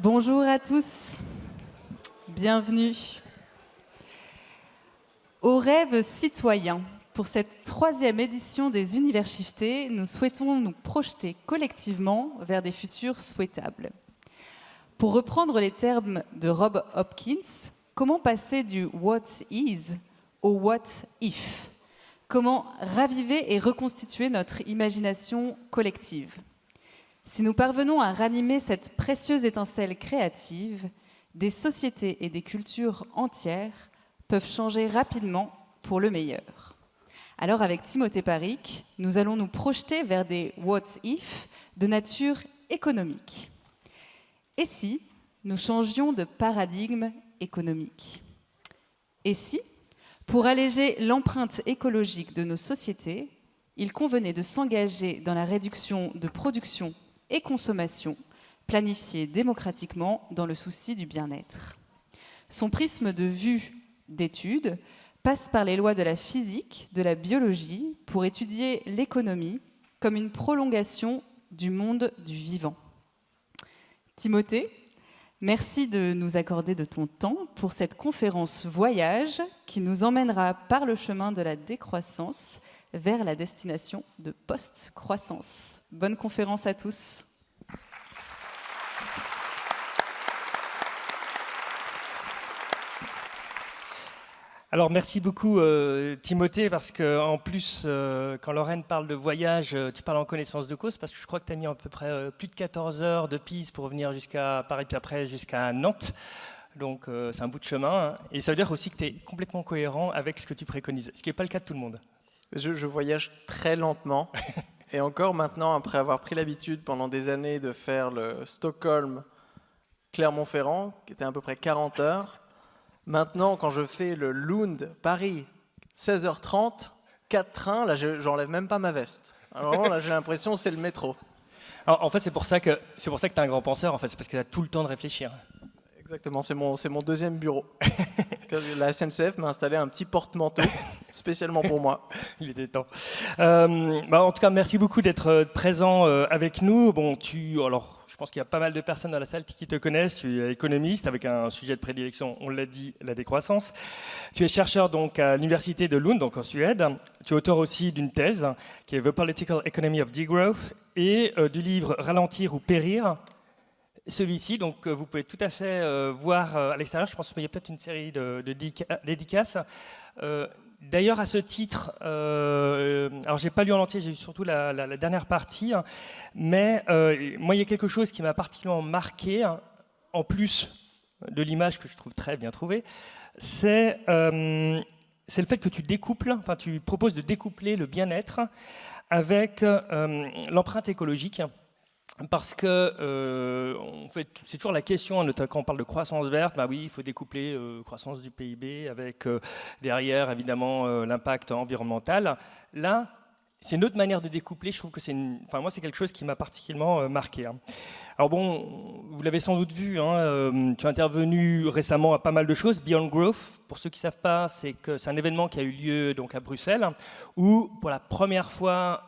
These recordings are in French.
Bonjour à tous, bienvenue. Au rêve citoyen, pour cette 3e édition des Universités, nous souhaitons nous projeter collectivement vers des futurs souhaitables. Pour reprendre les termes de Rob Hopkins, comment passer du « what is » au « what if » ? Comment raviver et reconstituer notre imagination collective ? Si nous parvenons à ranimer cette précieuse étincelle créative, des sociétés et des cultures entières peuvent changer rapidement pour le meilleur. Alors avec Timothée Paric, nous allons nous projeter vers des « what if » de nature économique. Et si nous changions de paradigme économique ? Et si, pour alléger l'empreinte écologique de nos sociétés, il convenait de s'engager dans la réduction de production et consommation, planifiée démocratiquement dans le souci du bien-être. Son prisme de vue d'étude passe par les lois de la physique, de la biologie, pour étudier l'économie comme une prolongation du monde du vivant. Timothée, merci de nous accorder de ton temps pour cette conférence voyage qui nous emmènera par le chemin de la décroissance vers la destination de post-croissance. Bonne conférence à tous. Alors merci beaucoup Timothée, parce qu'en plus, quand Lorraine parle de voyage, tu parles en connaissance de cause, parce que je crois que tu as mis à peu près plus de 14 heures de Pise pour venir jusqu'à Paris, puis après jusqu'à Nantes. Donc c'est un bout de chemin, hein. Et ça veut dire aussi que tu es complètement cohérent avec ce que tu préconises, ce qui n'est pas le cas de tout le monde. Je voyage très lentement, et encore maintenant, après avoir pris l'habitude pendant des années de faire le Stockholm-Clermont-Ferrand, qui était à peu près 40 heures, maintenant, quand je fais le Lund-Paris, 16h30, 4 trains, là, j'enlève même pas ma veste. Alors là, j'ai l'impression que c'est le métro. Alors, en fait, c'est pour ça que tu es un grand penseur, en fait, c'est parce que tu as tout le temps de réfléchir. Exactement, c'est mon deuxième bureau. La SNCF m'a installé un petit porte-manteau spécialement pour moi. Il était temps. En tout cas, merci beaucoup d'être présent avec nous. Bon, alors, je pense qu'il y a pas mal de personnes dans la salle qui te connaissent. Tu es économiste avec un sujet de prédilection, on l'a dit, la décroissance. Tu es chercheur donc à l'université de Lund, donc en Suède. Tu es auteur aussi d'une thèse qui est The Political Economy of Degrowth et du livre Ralentir ou périr. Celui-ci, donc vous pouvez tout à fait voir à l'extérieur. Je pense qu'il y a peut-être une série de dédicaces. D'ailleurs, à ce titre, alors j'ai pas lu en entier, j'ai lu surtout la dernière partie, hein, mais moi il y a quelque chose qui m'a particulièrement marqué, hein, en plus de l'image que je trouve très bien trouvée, c'est le fait que tu proposes de découpler le bien-être avec l'empreinte écologique. Parce que c'est toujours la question, notamment quand on parle de croissance verte, bah oui, il faut découpler croissance du PIB avec derrière évidemment l'impact environnemental. Là, c'est une autre manière de découpler. Je trouve que moi, c'est quelque chose qui m'a particulièrement marqué, hein. Alors bon, vous l'avez sans doute vu, hein, tu es intervenu récemment à pas mal de choses. Beyond Growth, pour ceux qui ne savent pas, c'est un événement qui a eu lieu donc à Bruxelles, où pour la première fois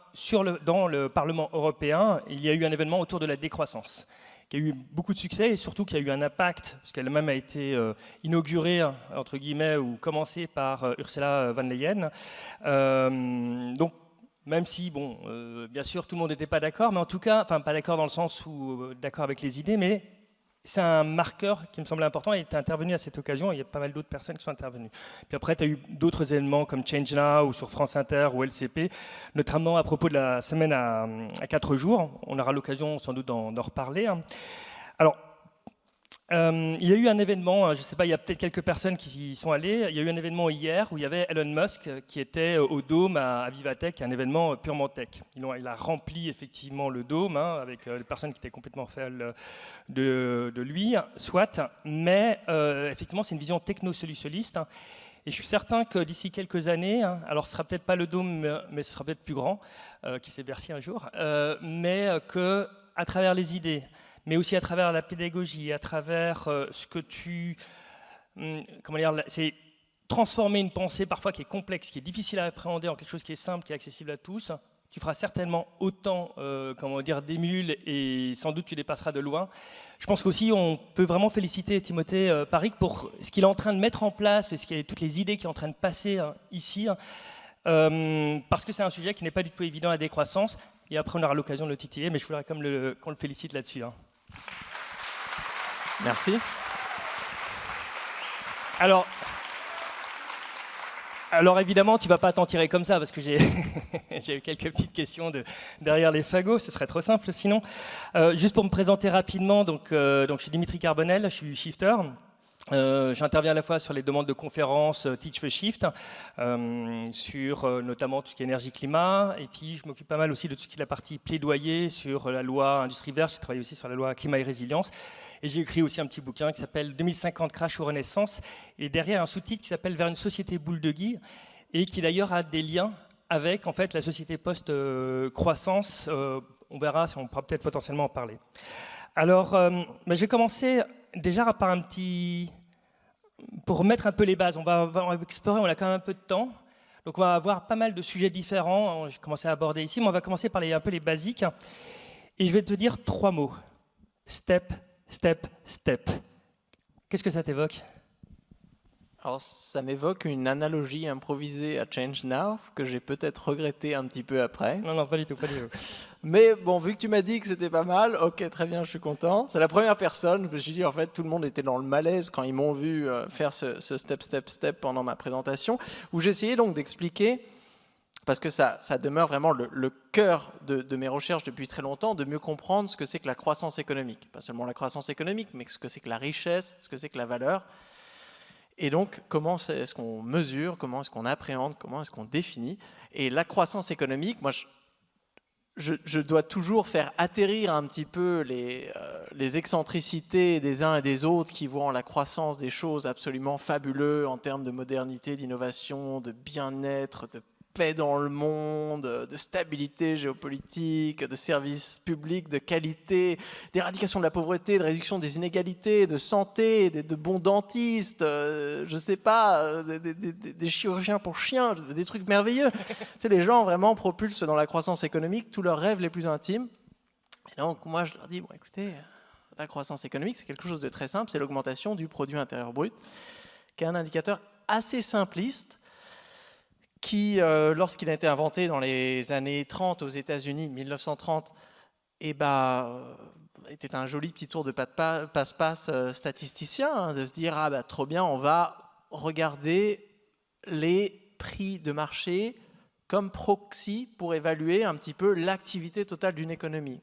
dans le Parlement européen, il y a eu un événement autour de la décroissance, qui a eu beaucoup de succès et surtout qui a eu un impact, parce qu'elle même a été inaugurée, entre guillemets, ou commencée par Ursula von der Leyen. Donc, même si, bon, bien sûr, tout le monde n'était pas d'accord, mais en tout cas, enfin, pas d'accord dans le sens où d'accord avec les idées, mais c'est un marqueur qui me semblait important et tu es intervenu à cette occasion. Il y a pas mal d'autres personnes qui sont intervenues. Puis après, tu as eu d'autres événements comme Change Now ou sur France Inter ou LCP, notamment à propos de la semaine à 4 jours. On aura l'occasion sans doute d'en reparler, hein. Alors, il y a eu un événement, je ne sais pas, il y a peut-être quelques personnes qui y sont allées. Il y a eu un événement hier où il y avait Elon Musk qui était au Dôme à Vivatech, un événement purement tech. Il a rempli effectivement le Dôme, hein, avec les personnes qui étaient complètement folles de lui, soit, mais effectivement c'est une vision techno-solutionniste. Et je suis certain que d'ici quelques années, hein, alors ce ne sera peut-être pas le Dôme, mais ce sera peut-être plus grand, qui s'est Bercy un jour, mais qu'à travers les idées, mais aussi à travers la pédagogie, à travers ce que c'est transformer une pensée parfois qui est complexe, qui est difficile à appréhender en quelque chose qui est simple, qui est accessible à tous, tu feras certainement autant d'émules et sans doute tu dépasseras de loin. Je pense qu'aussi on peut vraiment féliciter Timothée Parric pour ce qu'il est en train de mettre en place, toutes les idées qu'il est en train de passer ici, parce que c'est un sujet qui n'est pas du tout évident à la décroissance. Et après on aura l'occasion de le titiller, mais je voudrais quand même qu'on le félicite là-dessus. Merci. Alors évidemment, tu ne vas pas t'en tirer comme ça, parce que j'ai eu quelques petites questions derrière les fagots, ce serait trop simple sinon. Juste pour me présenter rapidement, donc, je suis Dimitri Carbonel, je suis shifter. J'interviens à la fois sur les demandes de conférences Teach the Shift, sur notamment tout ce qui est énergie-climat, et puis je m'occupe pas mal aussi de tout ce qui est la partie plaidoyer sur la loi Industrie verte. J'ai travaillé aussi sur la loi Climat et Résilience, et j'ai écrit aussi un petit bouquin qui s'appelle 2050 Crash ou Renaissance, et derrière un sous-titre qui s'appelle Vers une société boule de Guy, et qui d'ailleurs a des liens avec en fait la société post-croissance. On verra si on pourra peut-être potentiellement en parler. Alors, je vais commencer déjà par pour remettre un peu les bases. On va explorer, on a quand même un peu de temps. Donc on va avoir pas mal de sujets différents. J'ai commencé à aborder ici, mais on va commencer par un peu les basiques. Et je vais te dire 3 mots. Step, step, step. Qu'est-ce que ça t'évoque ? Alors, ça m'évoque une analogie improvisée à Change Now, que j'ai peut-être regretté un petit peu après. Non, pas du tout. Mais bon, vu que tu m'as dit que c'était pas mal, ok, très bien, je suis content. C'est la première personne, je me suis dit, en fait, tout le monde était dans le malaise quand ils m'ont vu faire ce step, step, step pendant ma présentation, où j'essayais donc d'expliquer, parce que ça demeure vraiment le cœur de mes recherches depuis très longtemps, de mieux comprendre ce que c'est que la croissance économique. Pas seulement la croissance économique, mais ce que c'est que la richesse, ce que c'est que la valeur. Et donc, comment est-ce qu'on mesure, comment est-ce qu'on appréhende, comment est-ce qu'on définit. Et la croissance économique, moi, je dois toujours faire atterrir un petit peu les excentricités des uns et des autres qui voient en la croissance des choses absolument fabuleuses en termes de modernité, d'innovation, de bien-être, de paix dans le monde, de stabilité géopolitique, de services publics de qualité, d'éradication de la pauvreté, de réduction des inégalités, de santé, de bons dentistes, je sais pas, des chirurgiens pour chiens, des trucs merveilleux. Tu sais, les gens vraiment propulsent dans la croissance économique tous leurs rêves les plus intimes. Et donc moi je leur dis, bon écoutez, la croissance économique c'est quelque chose de très simple, c'est l'augmentation du produit intérieur brut, qui est un indicateur assez simpliste, qui, lorsqu'il a été inventé dans les années 30 aux États-Unis, 1930, était un joli petit tour de passe-passe statisticien, de se dire trop bien, on va regarder les prix de marché comme proxy pour évaluer un petit peu l'activité totale d'une économie.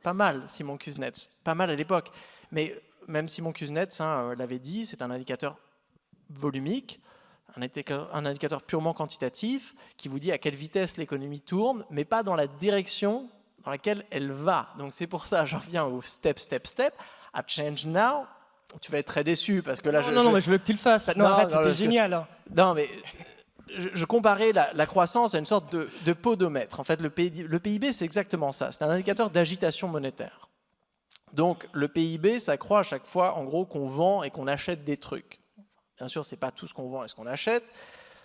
Pas mal, Simon Kuznets, pas mal à l'époque. Mais même Simon Kuznets l'avait dit, c'est un indicateur volumique, un indicateur purement quantitatif qui vous dit à quelle vitesse l'économie tourne, mais pas dans la direction dans laquelle elle va. Donc c'est pour ça, j'en reviens au step, step, step. À Change Now, tu vas être très déçu parce que là, non, mais je veux que tu le fasses. Là. Non, arrête, c'était génial. Non, mais je comparais la croissance à une sorte de podomètre. En fait, le PIB, c'est exactement ça. C'est un indicateur d'agitation monétaire. Donc le PIB, ça croît à chaque fois, en gros, qu'on vend et qu'on achète des trucs. Bien sûr, ce n'est pas tout ce qu'on vend et ce qu'on achète.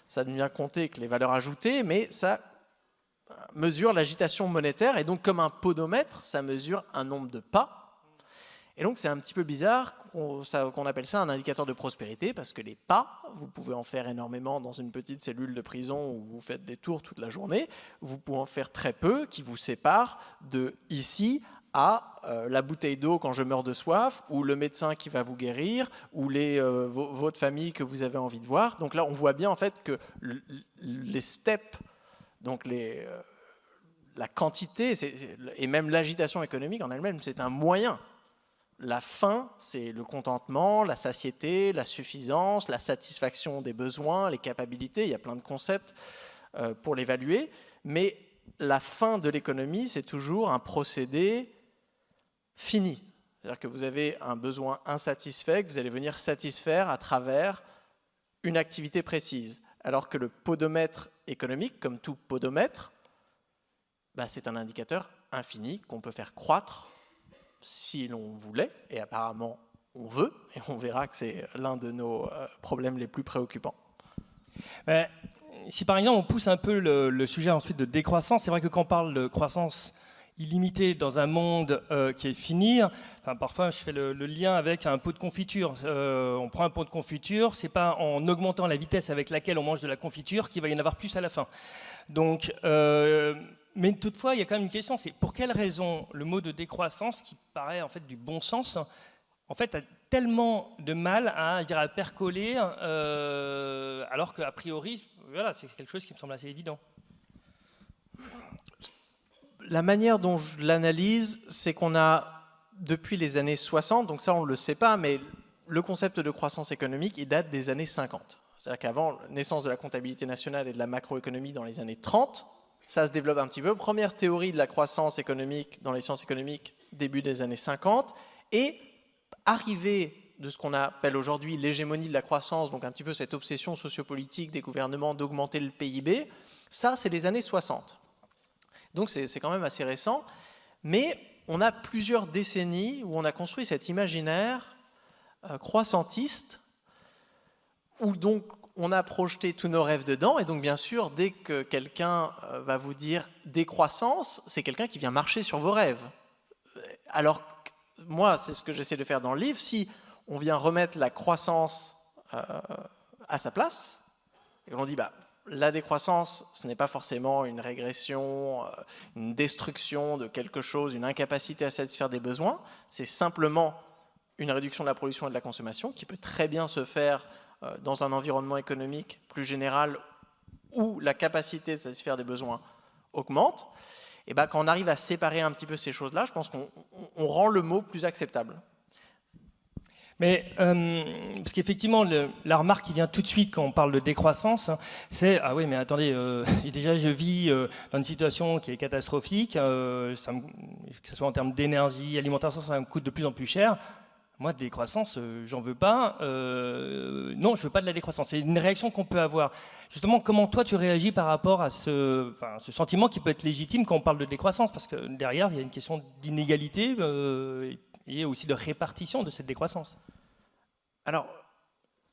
Ça ne vient compter que les valeurs ajoutées, mais ça mesure l'agitation monétaire. Et donc, comme un podomètre, ça mesure un nombre de pas. Et donc, c'est un petit peu bizarre qu'on appelle ça un indicateur de prospérité, parce que les pas, vous pouvez en faire énormément dans une petite cellule de prison où vous faites des tours toute la journée. Vous pouvez en faire très peu qui vous séparent de ici à la bouteille d'eau quand je meurs de soif, ou le médecin qui va vous guérir, ou votre famille que vous avez envie de voir. Donc là, on voit bien en fait que les steps, donc la quantité, et même l'agitation économique en elle-même, c'est un moyen. La fin, c'est le contentement, la satiété, la suffisance, la satisfaction des besoins, les capacités. Il y a plein de concepts pour l'évaluer. Mais la fin de l'économie, c'est toujours un procédé fini. C'est-à-dire que vous avez un besoin insatisfait que vous allez venir satisfaire à travers une activité précise. Alors que le podomètre économique, comme tout podomètre, c'est un indicateur infini qu'on peut faire croître si l'on voulait, et apparemment on veut, et on verra que c'est l'un de nos problèmes les plus préoccupants. si par exemple on pousse un peu le sujet ensuite de décroissance, c'est vrai que quand on parle de croissance illimité dans un monde qui est fini. Enfin, parfois, je fais le lien avec un pot de confiture. On prend un pot de confiture, c'est pas en augmentant la vitesse avec laquelle on mange de la confiture qu'il va y en avoir plus à la fin. Donc, mais toutefois, il y a quand même une question, c'est pour quelle raison le mot de décroissance, qui paraît en fait du bon sens, en fait, a tellement de mal à, je dirais, à percoler, alors qu'a priori, voilà, c'est quelque chose qui me semble assez évident. La manière dont je l'analyse, c'est qu'on a, depuis les années 60, donc ça on ne le sait pas, mais le concept de croissance économique, il date des années 50. C'est-à-dire qu'avant la naissance de la comptabilité nationale et de la macroéconomie dans les années 30, ça se développe un petit peu. Première théorie de la croissance économique dans les sciences économiques, début des années 50, et arrivée de ce qu'on appelle aujourd'hui l'hégémonie de la croissance, donc un petit peu cette obsession sociopolitique des gouvernements d'augmenter le PIB, ça c'est les années 60. Donc c'est quand même assez récent, mais on a plusieurs décennies où on a construit cet imaginaire croissantiste, où donc on a projeté tous nos rêves dedans, et donc bien sûr, dès que quelqu'un va vous dire décroissance, c'est quelqu'un qui vient marcher sur vos rêves. Alors moi, c'est ce que j'essaie de faire dans le livre, si on vient remettre la croissance à sa place, et on dit la décroissance, ce n'est pas forcément une régression, une destruction de quelque chose, une incapacité à satisfaire des besoins. C'est simplement une réduction de la production et de la consommation qui peut très bien se faire dans un environnement économique plus général où la capacité de satisfaire des besoins augmente. Et quand on arrive à séparer un petit peu ces choses-là, je pense qu'on rend le mot plus acceptable. Mais, parce qu'effectivement, la remarque qui vient tout de suite quand on parle de décroissance, c'est « Ah oui, mais attendez, déjà je vis dans une situation qui est catastrophique, que ce soit en termes d'énergie, alimentation, ça me coûte de plus en plus cher. Moi, décroissance, j'en veux pas. Non, je veux pas de la décroissance. » C'est une réaction qu'on peut avoir. Justement, comment toi tu réagis par rapport à ce sentiment qui peut être légitime quand on parle de décroissance? Parce que derrière, il y a une question d'inégalité et aussi de répartition de cette décroissance. Alors,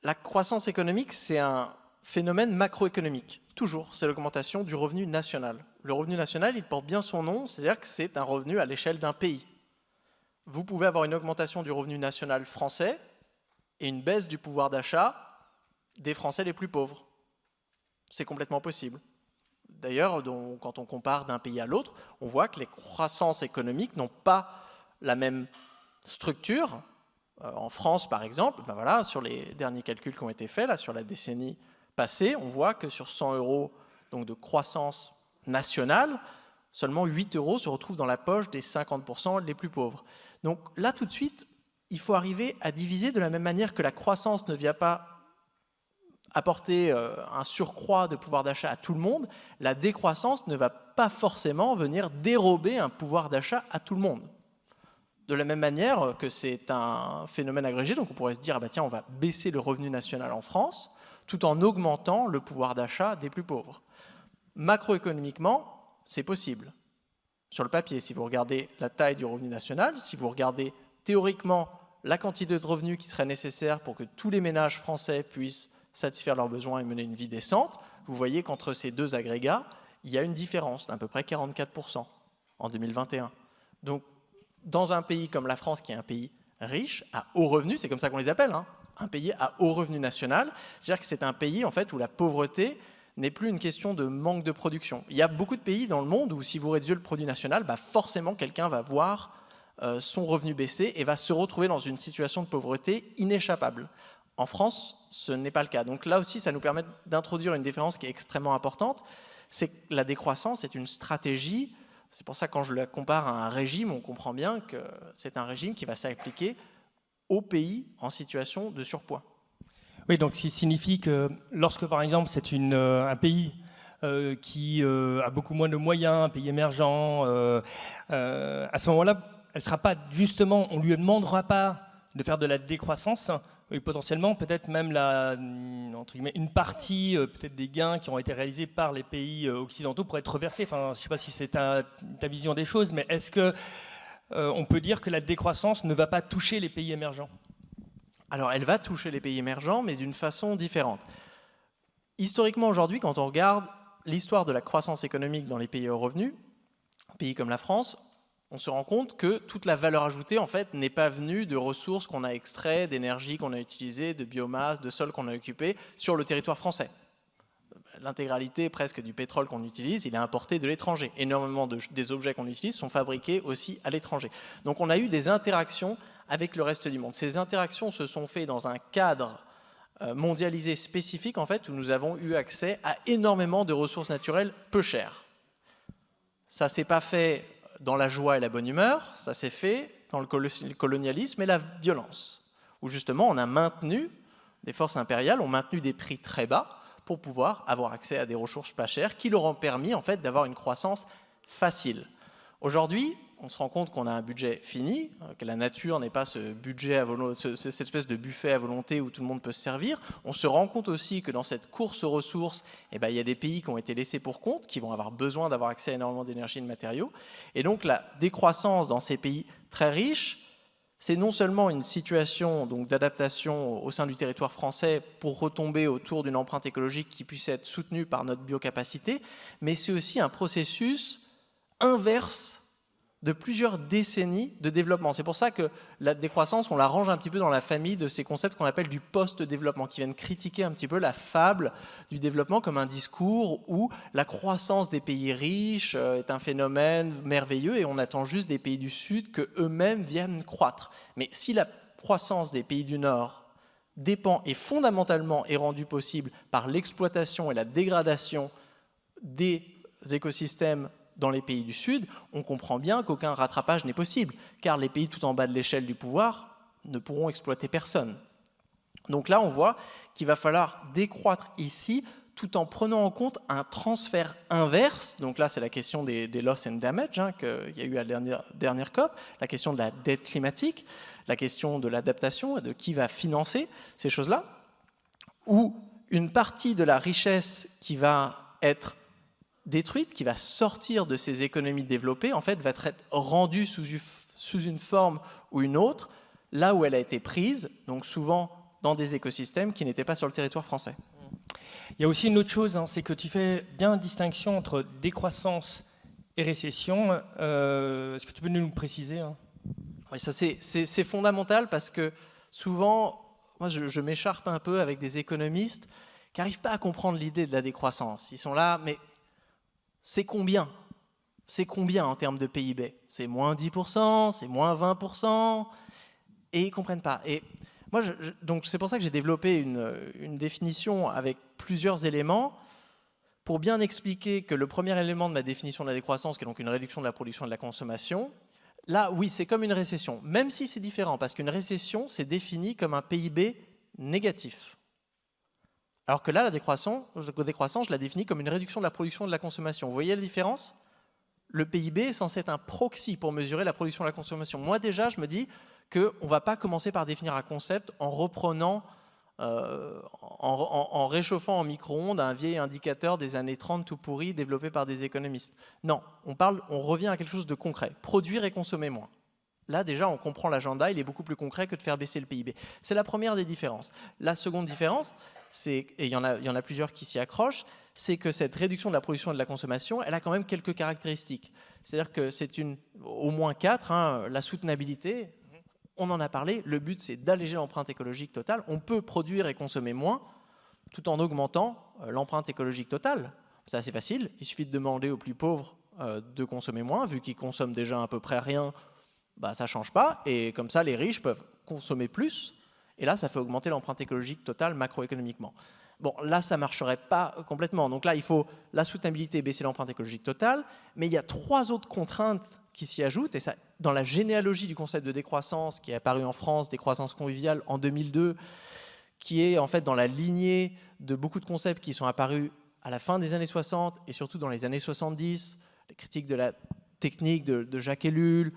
la croissance économique, c'est un phénomène macroéconomique. Toujours, c'est l'augmentation du revenu national. Le revenu national, il porte bien son nom, c'est-à-dire que c'est un revenu à l'échelle d'un pays. Vous pouvez avoir une augmentation du revenu national français et une baisse du pouvoir d'achat des Français les plus pauvres. C'est complètement possible. D'ailleurs, quand on compare d'un pays à l'autre, on voit que les croissances économiques n'ont pas la même structure. En France, par exemple, sur les derniers calculs qui ont été faits, là, sur la décennie passée, on voit que sur 100 € donc de croissance nationale, seulement 8 € se retrouvent dans la poche des 50% les plus pauvres. Donc là, tout de suite, il faut arriver à diviser de la même manière que la croissance ne vient pas apporter un surcroît de pouvoir d'achat à tout le monde, la décroissance ne va pas forcément venir dérober un pouvoir d'achat à tout le monde. De la même manière que c'est un phénomène agrégé, donc on pourrait se dire, tiens, on va baisser le revenu national en France, tout en augmentant le pouvoir d'achat des plus pauvres. Macroéconomiquement, c'est possible. Sur le papier, si vous regardez la taille du revenu national, si vous regardez théoriquement la quantité de revenus qui serait nécessaire pour que tous les ménages français puissent satisfaire leurs besoins et mener une vie décente, vous voyez qu'entre ces deux agrégats, il y a une différence d'à peu près 44% en 2021. Donc, dans un pays comme la France, qui est un pays riche, à haut revenu, c'est comme ça qu'on les appelle, un pays à haut revenu national, c'est-à-dire que c'est un pays en fait, où la pauvreté n'est plus une question de manque de production. Il y a beaucoup de pays dans le monde où si vous réduisez le produit national, forcément quelqu'un va voir son revenu baisser et va se retrouver dans une situation de pauvreté inéchappable. En France, ce n'est pas le cas. Donc là aussi, ça nous permet d'introduire une différence qui est extrêmement importante, c'est que la décroissance est une stratégie. C'est pour ça que quand je la compare à un régime, on comprend bien que c'est un régime qui va s'appliquer aux pays en situation de surpoids. Oui, donc ce qui signifie que lorsque, par exemple, c'est un pays qui a beaucoup moins de moyens, un pays émergent, à ce moment-là, elle sera pas justement, on ne lui demandera pas de faire de la décroissance, et potentiellement peut-être même entre guillemets, une partie peut-être des gains qui ont été réalisés par les pays occidentaux pourraient être reversés. Enfin, je ne sais pas si c'est ta vision des choses, mais est-ce que on peut dire que la décroissance ne va pas toucher les pays émergents? Alors, elle va toucher les pays émergents, mais d'une façon différente. Historiquement, aujourd'hui, quand on regarde l'histoire de la croissance économique dans les pays au revenu, pays comme la France, on se rend compte que toute la valeur ajoutée, en fait, n'est pas venue de ressources qu'on a extraites, d'énergie qu'on a utilisées, de biomasse, de sol qu'on a occupé sur le territoire français. L'intégralité presque du pétrole qu'on utilise, il est importé de l'étranger. Énormément des objets qu'on utilise sont fabriqués aussi à l'étranger. Donc on a eu des interactions avec le reste du monde. Ces interactions se sont faites dans un cadre mondialisé spécifique, en fait, où nous avons eu accès à énormément de ressources naturelles peu chères. Ça ne s'est pas fait dans la joie et la bonne humeur, ça s'est fait dans le colonialisme et la violence, où justement on a maintenu, des forces impériales ont maintenu des prix très bas pour pouvoir avoir accès à des ressources pas chères qui leur ont permis en fait d'avoir une croissance facile. Aujourd'hui, on se rend compte qu'on a un budget fini, que la nature n'est pas ce budget cette espèce de buffet à volonté où tout le monde peut se servir. On se rend compte aussi que dans cette course aux ressources, il y a des pays qui ont été laissés pour compte, qui vont avoir besoin d'avoir accès à énormément d'énergie et de matériaux. Et donc la décroissance dans ces pays très riches, c'est non seulement une situation d'adaptation au sein du territoire français pour retomber autour d'une empreinte écologique qui puisse être soutenue par notre biocapacité, mais c'est aussi un processus inverse de plusieurs décennies de développement. C'est pour ça que la décroissance, on la range un petit peu dans la famille de ces concepts qu'on appelle du post-développement, qui viennent critiquer un petit peu la fable du développement comme un discours où la croissance des pays riches est un phénomène merveilleux et on attend juste des pays du Sud qu'eux-mêmes viennent croître. Mais si la croissance des pays du Nord dépend et fondamentalement est rendue possible par l'exploitation et la dégradation des écosystèmes dans les pays du Sud, on comprend bien qu'aucun rattrapage n'est possible, car les pays tout en bas de l'échelle du pouvoir ne pourront exploiter personne. Donc là, on voit qu'il va falloir décroître ici, tout en prenant en compte un transfert inverse. Donc là, c'est la question des loss and damage qu'il y a eu à la dernière COP, la question de la dette climatique, la question de l'adaptation et de qui va financer ces choses-là, où une partie de la richesse qui va être détruite, qui va sortir de ces économies développées, en fait, va être rendue sous une forme ou une autre, là où elle a été prise, donc souvent dans des écosystèmes qui n'étaient pas sur le territoire français. Il y a aussi une autre chose, c'est que tu fais bien distinction entre décroissance et récession. Est-ce que tu peux nous le préciser Oui, ça c'est fondamental parce que souvent, moi je m'écharpe un peu avec des économistes qui n'arrivent pas à comprendre l'idée de la décroissance. Ils sont là, mais c'est combien ? C'est combien en termes de PIB ? C'est moins 10%, c'est moins 20%, et ils ne comprennent pas. Et moi, donc c'est pour ça que j'ai développé une définition avec plusieurs éléments pour bien expliquer que le premier élément de ma définition de la décroissance, qui est donc une réduction de la production et de la consommation, là, oui, c'est comme une récession, même si c'est différent, parce qu'une récession, c'est défini comme un PIB négatif. Alors que là, la décroissance, je la définis comme une réduction de la production et de la consommation. Vous voyez la différence ? Le PIB est censé être un proxy pour mesurer la production et la consommation. Moi, déjà, je me dis qu'on ne va pas commencer par définir un concept en reprenant, en réchauffant en micro-ondes un vieil indicateur des années 30 tout pourri développé par des économistes. Non, on revient à quelque chose de concret. Produire et consommer moins. Là, déjà, on comprend l'agenda, il est beaucoup plus concret que de faire baisser le PIB. C'est la première des différences. La seconde différence, et il y en a plusieurs qui s'y accrochent, c'est que cette réduction de la production et de la consommation, elle a quand même quelques caractéristiques. C'est-à-dire que c'est au moins 4, la soutenabilité, on en a parlé, le but c'est d'alléger l'empreinte écologique totale. On peut produire et consommer moins tout en augmentant l'empreinte écologique totale. C'est assez facile, il suffit de demander aux plus pauvres de consommer moins, vu qu'ils consomment déjà à peu près rien, ça ne change pas, et comme ça les riches peuvent consommer plus, et là ça fait augmenter l'empreinte écologique totale macroéconomiquement. Bon, là ça ne marcherait pas complètement, donc là il faut la soutenabilité, baisser l'empreinte écologique totale, mais il y a 3 autres contraintes qui s'y ajoutent, et ça, dans la généalogie du concept de décroissance qui est apparu en France, décroissance conviviale en 2002, qui est en fait dans la lignée de beaucoup de concepts qui sont apparus à la fin des années 60 et surtout dans les années 70, les critiques de la technique de Jacques Ellul,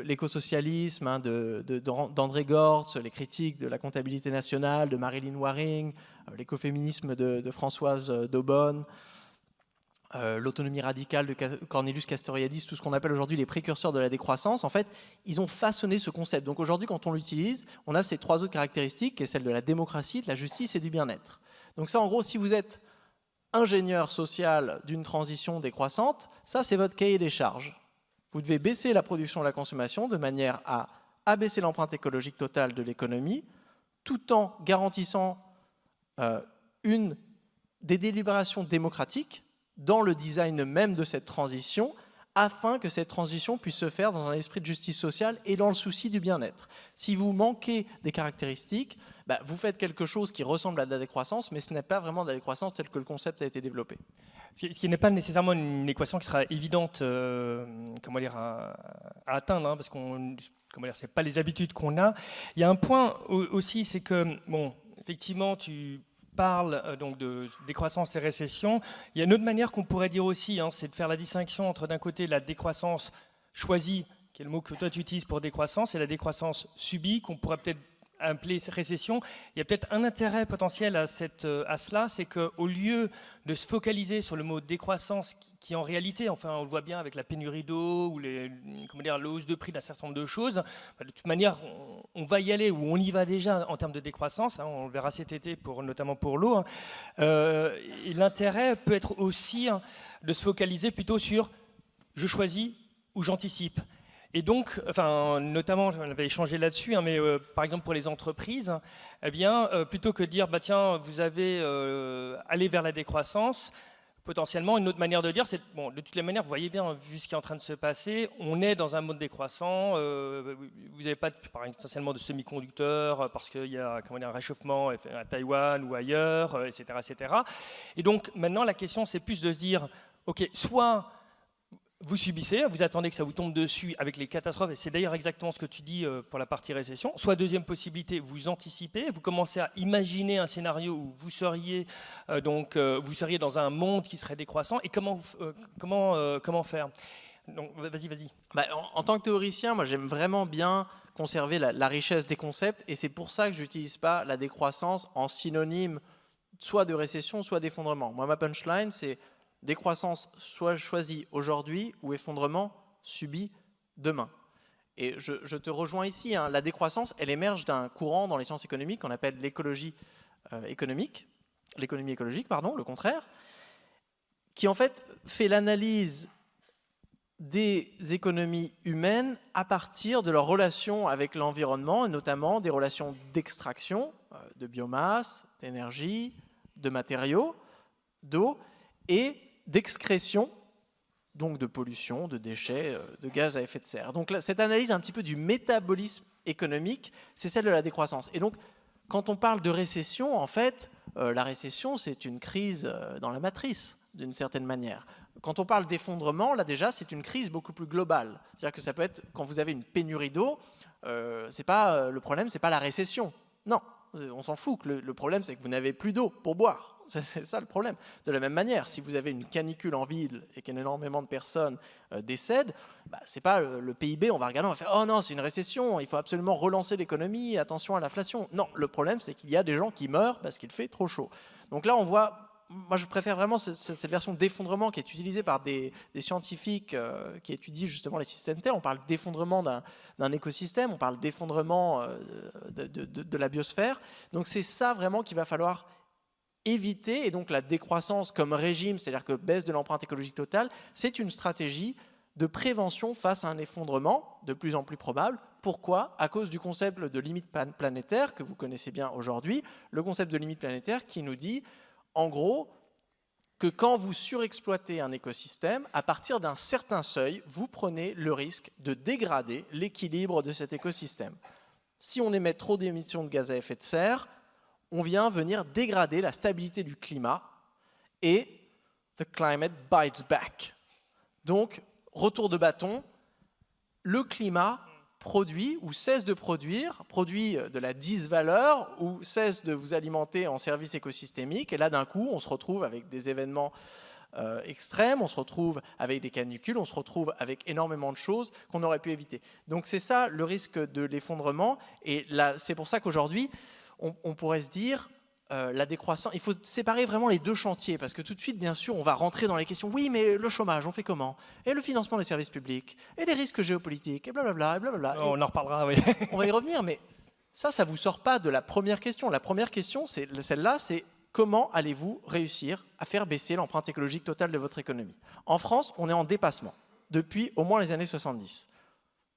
l'écosocialisme d'André Gortz, les critiques de la comptabilité nationale de Marilyn Waring, l'écoféminisme de Françoise Daubonne, l'autonomie radicale de Cornelius Castoriadis, tout ce qu'on appelle aujourd'hui les précurseurs de la décroissance, en fait, ils ont façonné ce concept. Donc aujourd'hui, quand on l'utilise, on a ces 3 autres caractéristiques, qui est celle de la démocratie, de la justice et du bien-être. Donc ça, en gros, si vous êtes ingénieur social d'une transition décroissante, ça, c'est votre cahier des charges. Vous devez baisser la production et la consommation de manière à abaisser l'empreinte écologique totale de l'économie, tout en garantissant des délibérations démocratiques dans le design même de cette transition, afin que cette transition puisse se faire dans un esprit de justice sociale et dans le souci du bien-être. Si vous manquez des caractéristiques, vous faites quelque chose qui ressemble à de la décroissance, mais ce n'est pas vraiment de la décroissance tel que le concept a été développé. Ce qui n'est pas nécessairement une équation qui sera évidente à atteindre, hein, parce qu'on c'est pas les habitudes qu'on a. Il y a un point aussi, c'est que, effectivement, tu parles donc de décroissance et récession. Il y a une autre manière qu'on pourrait dire aussi, hein, c'est de faire la distinction entre d'un côté la décroissance choisie, qui est le mot que toi tu utilises pour décroissance, et la décroissance subie, qu'on pourrait peut-être appeler récession. Il y a peut-être un intérêt potentiel à cela, c'est qu'au lieu de se focaliser sur le mot décroissance, qui en réalité, enfin on le voit bien avec la pénurie d'eau ou la hausse de prix d'un certain nombre de choses, de toute manière on va y aller, ou on y va déjà en termes de décroissance, hein, on le verra cet été notamment pour l'eau, hein. Et l'intérêt peut être aussi, hein, de se focaliser plutôt sur je choisis ou j'anticipe. Et donc, notamment, on avait échangé là-dessus, hein, mais par exemple pour les entreprises, plutôt que de dire, tiens, vous avez allé vers la décroissance, potentiellement, une autre manière de dire, c'est, de toutes les manières, vous voyez bien, vu ce qui est en train de se passer, on est dans un mode décroissant, vous n'avez pas essentiellement de semi-conducteurs, parce qu'il y a un réchauffement à Taïwan ou ailleurs, etc., etc. Et donc, maintenant, la question, c'est plus de se dire, OK, soit vous subissez, vous attendez que ça vous tombe dessus avec les catastrophes, et c'est d'ailleurs exactement ce que tu dis pour la partie récession. Soit deuxième possibilité, vous anticipez, vous commencez à imaginer un scénario où vous seriez dans un monde qui serait décroissant, et comment faire. Donc vas-y. En tant que théoricien, moi j'aime vraiment bien conserver la richesse des concepts, et c'est pour ça que je n'utilise pas la décroissance en synonyme soit de récession, soit d'effondrement. Moi, ma punchline, c'est décroissance soit choisie aujourd'hui ou effondrement subi demain. Et je te rejoins ici, hein, la décroissance, elle émerge d'un courant dans les sciences économiques qu'on appelle l'économie économique, le contraire, qui en fait fait l'analyse des économies humaines à partir de leurs relations avec l'environnement, et notamment des relations d'extraction de biomasse, d'énergie, de matériaux, d'eau, et d'excrétion, donc de pollution, de déchets, de gaz à effet de serre. Donc là, cette analyse un petit peu du métabolisme économique, c'est celle de la décroissance. Et donc, quand on parle de récession, en fait, la récession, c'est une crise dans la matrice, d'une certaine manière. Quand on parle d'effondrement, là déjà, c'est une crise beaucoup plus globale. C'est-à-dire que ça peut être, quand vous avez une pénurie d'eau, le problème, c'est pas la récession. Non, on s'en fout. Le problème, c'est que vous n'avez plus d'eau pour boire. C'est ça le problème. De la même manière, si vous avez une canicule en ville et qu'énormément de personnes décèdent, c'est pas le PIB, on va regarder, on va faire « Oh non, c'est une récession, il faut absolument relancer l'économie, attention à l'inflation ». Non, le problème, c'est qu'il y a des gens qui meurent parce qu'il fait trop chaud. Donc là, on voit... Moi, je préfère vraiment cette version d'effondrement qui est utilisée par des scientifiques qui étudient justement les systèmes Terre. On parle d'effondrement d'un écosystème, on parle d'effondrement de la biosphère. Donc c'est ça vraiment qu'il va falloir éviter. Et donc la décroissance comme régime, c'est-à-dire que baisse de l'empreinte écologique totale, c'est une stratégie de prévention face à un effondrement de plus en plus probable. Pourquoi ? À cause du concept de limite planétaire que vous connaissez bien aujourd'hui, le concept de limite planétaire qui nous dit... En gros, que quand vous surexploitez un écosystème, à partir d'un certain seuil, vous prenez le risque de dégrader l'équilibre de cet écosystème. Si on émet trop d'émissions de gaz à effet de serre, on vient venir dégrader la stabilité du climat et the climate bites back. Donc, retour de bâton, le climat produit ou cesse de produit de la disvaleur ou cesse de vous alimenter en service écosystémique. Et là, d'un coup, on se retrouve avec des événements extrêmes, on se retrouve avec des canicules, on se retrouve avec énormément de choses qu'on aurait pu éviter. Donc c'est ça le risque de l'effondrement. Et là, c'est pour ça qu'aujourd'hui, on pourrait se dire, la décroissance, il faut séparer vraiment les deux chantiers, parce que tout de suite, bien sûr, on va rentrer dans les questions. Oui, mais le chômage, on fait comment? Et le financement des services publics? Et les risques géopolitiques? Et blablabla, et blablabla. On en reparlera, oui. On va y revenir, mais ça ne vous sort pas de la première question. La première question, c'est celle-là, c'est comment allez-vous réussir à faire baisser l'empreinte écologique totale de votre économie? En France, on est en dépassement depuis au moins les années 70.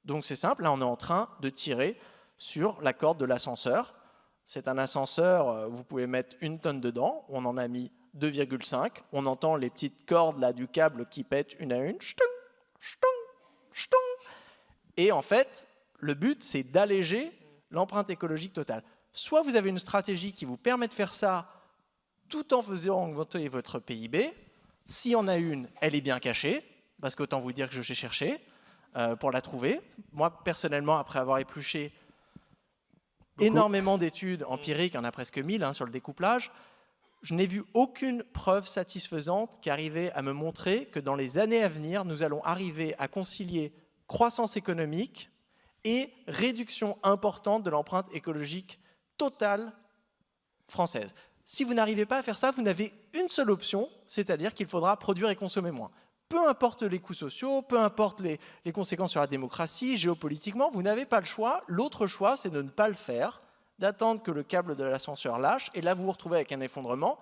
Donc c'est simple, là on est en train de tirer sur la corde de l'ascenseur. C'est un ascenseur, vous pouvez mettre 1 tonne dedans, on en a mis 2,5. On entend les petites cordes là, du câble qui pètent une à une. Ch'tung, ch'tung, ch'tung. Et en fait, le but, c'est d'alléger l'empreinte écologique totale. Soit vous avez une stratégie qui vous permet de faire ça tout en faisant augmenter votre PIB. S'il y en a une, elle est bien cachée, parce qu'autant vous dire que je l'ai cherché pour la trouver. Moi, personnellement, après avoir épluché énormément d'études empiriques, il y en a presque 1000 sur le découplage, je n'ai vu aucune preuve satisfaisante qui arrivait à me montrer que dans les années à venir, nous allons arriver à concilier croissance économique et réduction importante de l'empreinte écologique totale française. Si vous n'arrivez pas à faire ça, vous n'avez une seule option, c'est-à-dire qu'il faudra produire et consommer moins. Peu importe les coûts sociaux, peu importe les conséquences sur la démocratie, géopolitiquement, vous n'avez pas le choix. L'autre choix, c'est de ne pas le faire, d'attendre que le câble de l'ascenseur lâche, et là, vous vous retrouvez avec un effondrement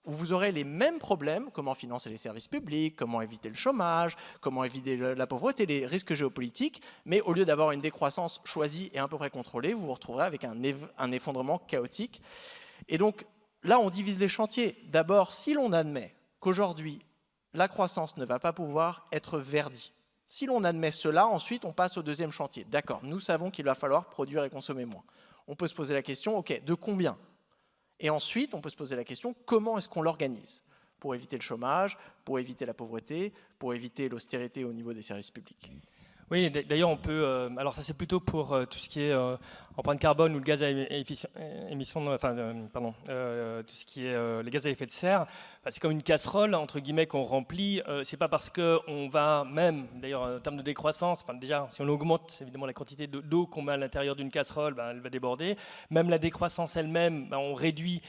où vous aurez les mêmes problèmes, comment financer les services publics, comment éviter le chômage, comment éviter la pauvreté, les risques géopolitiques, mais au lieu d'avoir une décroissance choisie et à peu près contrôlée, vous vous retrouverez avec un effondrement chaotique. Et donc, là, on divise les chantiers. D'abord, si l'on admet qu'aujourd'hui, la croissance ne va pas pouvoir être verdie. Si l'on admet cela, ensuite, on passe au deuxième chantier. D'accord, nous savons qu'il va falloir produire et consommer moins. On peut se poser la question, ok, de combien? Et ensuite, on peut se poser la question, comment est-ce qu'on l'organise? Pour éviter le chômage, pour éviter la pauvreté, pour éviter l'austérité au niveau des services publics. Oui, d'ailleurs, on peut. Alors, ça, c'est plutôt pour tout ce qui est empreinte carbone ou le gaz à émission, tout ce qui est les gaz à effet de serre. C'est comme une casserole entre guillemets qu'on remplit. C'est pas parce que on va même, d'ailleurs, en termes de décroissance. Déjà, si on augmente évidemment la quantité d'eau qu'on met à l'intérieur d'une casserole, elle va déborder. Même la décroissance elle-même, on réduit.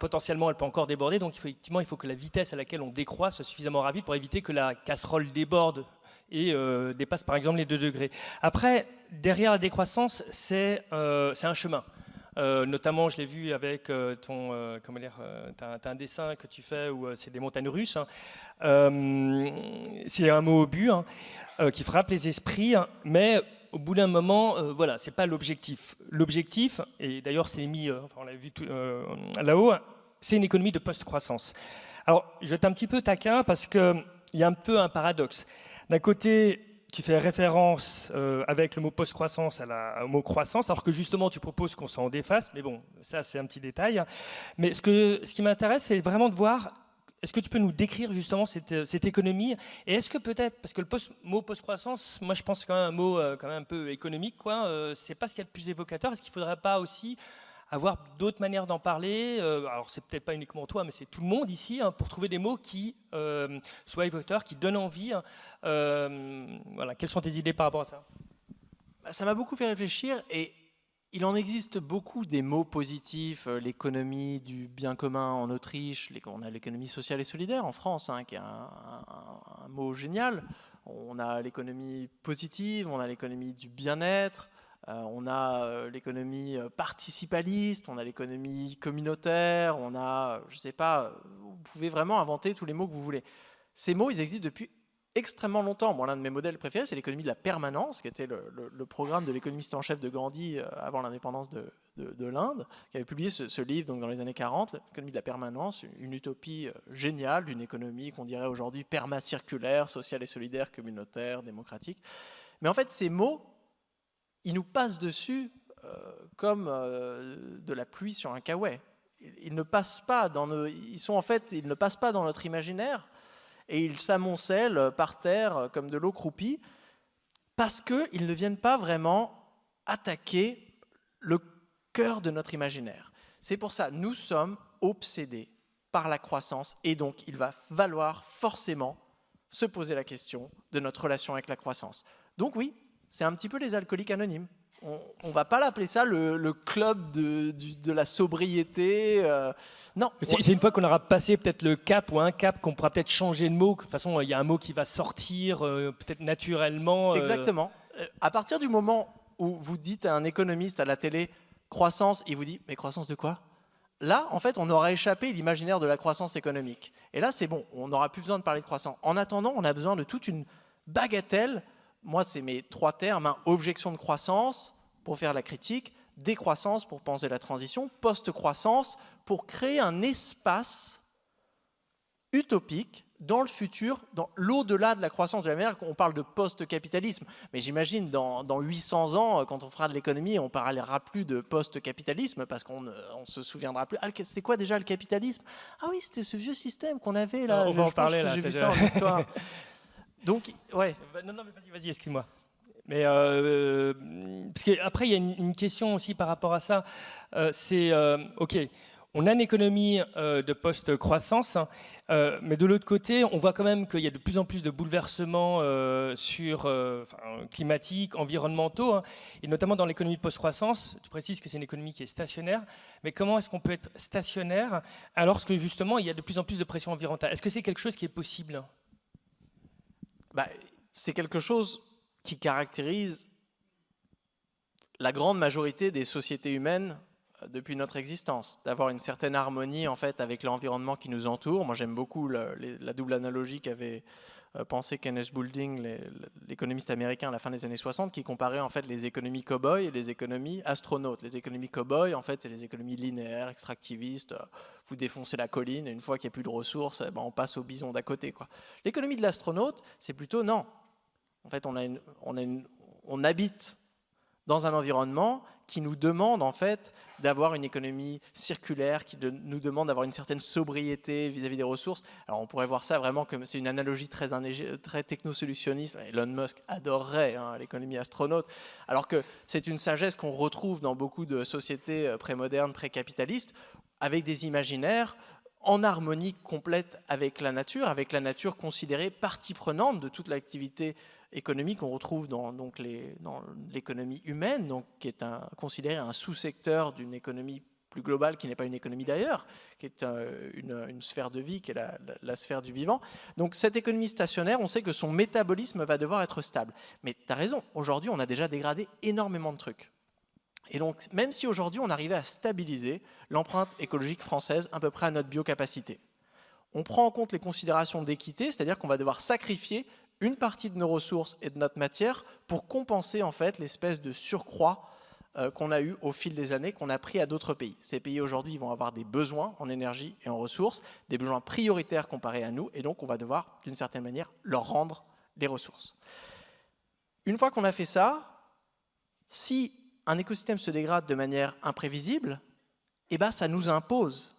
Potentiellement, elle peut encore déborder. Donc, il faut que la vitesse à laquelle on décroît soit suffisamment rapide pour éviter que la casserole déborde et dépasse par exemple les 2 degrés. Après, derrière la décroissance, c'est un chemin. Notamment, je l'ai vu avec t'as un dessin que tu fais où c'est des montagnes russes. C'est un mot au but qui frappe les esprits, mais au bout d'un moment, voilà, c'est pas l'objectif. L'objectif, et d'ailleurs c'est mis, on l'a vu là-haut, c'est une économie de post-croissance. Alors, je vais être un petit peu taquin parce qu'il y a un peu un paradoxe. D'un côté, tu fais référence avec le mot post-croissance au mot croissance, alors que justement tu proposes qu'on s'en défasse, mais bon, ça c'est un petit détail. Mais ce qui m'intéresse, c'est vraiment de voir, est-ce que tu peux nous décrire justement cette économie? Et est-ce que peut-être, parce que le mot post-croissance, moi je pense que c'est quand même un mot quand même un peu économique, c'est pas ce qu'il y a de plus évocateur. Est-ce qu'il ne faudrait pas aussi avoir d'autres manières d'en parler, alors c'est peut-être pas uniquement toi, mais c'est tout le monde ici, pour trouver des mots qui soient évocateurs, qui donnent envie. Voilà. Quelles sont tes idées par rapport à ça? Ça m'a beaucoup fait réfléchir, et il en existe beaucoup des mots positifs. L'économie du bien commun en Autriche, on a l'économie sociale et solidaire en France, qui est un mot génial. On a l'économie positive, on a l'économie du bien-être. On a l'économie participaliste, on a l'économie communautaire, on a, je ne sais pas, vous pouvez vraiment inventer tous les mots que vous voulez. Ces mots, ils existent depuis extrêmement longtemps. Moi, l'un de mes modèles préférés, c'est l'économie de la permanence, qui était le programme de l'économiste en chef de Gandhi avant l'indépendance de l'Inde, qui avait publié ce livre donc, dans les années 40, l'économie de la permanence, une utopie géniale d'une économie qu'on dirait aujourd'hui permacirculaire, sociale et solidaire, communautaire, démocratique. Mais en fait, ces mots, ils nous passent dessus comme de la pluie sur un caouet. Ils ne passent pas dans ils ne passent pas dans notre imaginaire, et ils s'amoncellent par terre comme de l'eau croupie parce qu'ils ne viennent pas vraiment attaquer le cœur de notre imaginaire. C'est pour ça que nous sommes obsédés par la croissance, et donc il va falloir forcément se poser la question de notre relation avec la croissance. Donc oui, c'est un petit peu les alcooliques anonymes. on va pas l'appeler ça le club de la sobriété. Non. C'est une fois qu'on aura passé peut-être le cap ou un cap qu'on pourra peut-être changer de mot. De toute façon, il y a un mot qui va sortir peut-être naturellement. Exactement. À partir du moment où vous dites à un économiste à la télé croissance, il vous dit mais croissance de quoi? Là, en fait, on aura échappé l'imaginaire de la croissance économique. Et là, c'est bon, on n'aura plus besoin de parler de croissance. En attendant, on a besoin de toute une bagatelle. Moi, c'est mes 3 termes, hein. Objection de croissance pour faire la critique, décroissance pour penser la transition, post-croissance pour créer un espace utopique dans le futur, dans l'au-delà de la croissance, de la manière qu'on parle de post-capitalisme. Mais j'imagine dans 800 ans, quand on fera de l'économie, on ne parlera plus de post-capitalisme parce qu'on ne se souviendra plus. Ah, c'était quoi déjà le capitalisme? Ah oui, c'était ce vieux système qu'on avait là. On va en parler là. J'ai vu ça en histoire. Donc, ouais. Non, mais vas-y, excuse-moi. Mais parce qu'après, il y a une question aussi par rapport à ça. OK, on a une économie de post-croissance, mais de l'autre côté, on voit quand même qu'il y a de plus en plus de bouleversements climatiques, environnementaux, hein, et notamment dans l'économie de post-croissance. Tu précises que c'est une économie qui est stationnaire, mais comment est-ce qu'on peut être stationnaire alors que justement, il y a de plus en plus de pression environnementale? Est-ce que c'est quelque chose qui est possible? C'est quelque chose qui caractérise la grande majorité des sociétés humaines depuis notre existence, d'avoir une certaine harmonie en fait avec l'environnement qui nous entoure. Moi, j'aime beaucoup la double analogie qu'avait pensé Kenneth Boulding, l'économiste américain à la fin des années 60, qui comparait en fait les économies cow-boys et les économies astronautes. Les économies cow-boys, en fait, c'est les économies linéaires, extractivistes. Vous défoncez la colline et une fois qu'il n'y a plus de ressources, on passe au bison d'à côté, quoi. L'économie de l'astronaute, c'est plutôt non. En fait, on habite dans un environnement qui nous demande en fait d'avoir une économie circulaire, qui nous demande d'avoir une certaine sobriété vis-à-vis des ressources. Alors on pourrait voir ça vraiment comme c'est une analogie très technosolutionniste. Elon Musk adorerait l'économie astronaute, alors que c'est une sagesse qu'on retrouve dans beaucoup de sociétés prémodernes, pré-capitalistes, avec des imaginaires en harmonie complète avec la nature considérée partie prenante de toute l'activité économique qu'on retrouve dans l'économie humaine, donc, qui est considéré un sous-secteur d'une économie plus globale qui n'est pas une économie d'ailleurs, qui est une sphère de vie, qui est la sphère du vivant. Donc cette économie stationnaire, on sait que son métabolisme va devoir être stable. Mais tu as raison, aujourd'hui on a déjà dégradé énormément de trucs. Et donc, même si aujourd'hui on arrivait à stabiliser l'empreinte écologique française à peu près à notre biocapacité, on prend en compte les considérations d'équité, c'est-à-dire qu'on va devoir sacrifier une partie de nos ressources et de notre matière pour compenser en fait l'espèce de surcroît qu'on a eu au fil des années, qu'on a pris à d'autres pays. Ces pays aujourd'hui vont avoir des besoins en énergie et en ressources, des besoins prioritaires comparés à nous, et donc on va devoir d'une certaine manière leur rendre les ressources. Une fois qu'on a fait ça, si un écosystème se dégrade de manière imprévisible, ça nous impose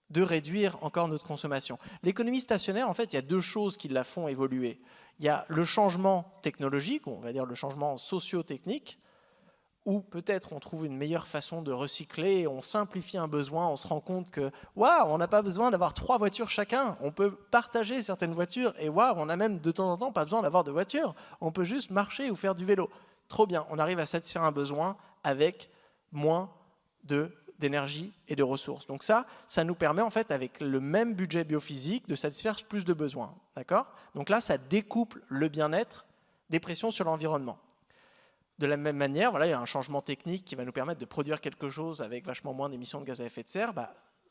de réduire encore notre consommation. L'économie stationnaire, en fait, il y a 2 choses qui la font évoluer. Il y a le changement technologique, on va dire le changement socio-technique, où peut-être on trouve une meilleure façon de recycler, on simplifie un besoin, on se rend compte que on n'a pas besoin d'avoir 3 voitures chacun, on peut partager certaines voitures, et on n'a même de temps en temps pas besoin d'avoir de voiture, on peut juste marcher ou faire du vélo. Trop bien, on arrive à satisfaire un besoin avec moins d'énergie et de ressources. Donc ça nous permet en fait, avec le même budget biophysique, de satisfaire plus de besoins. D'accord ? Donc là, ça découple le bien-être des pressions sur l'environnement. De la même manière, il y a un changement technique qui va nous permettre de produire quelque chose avec vachement moins d'émissions de gaz à effet de serre.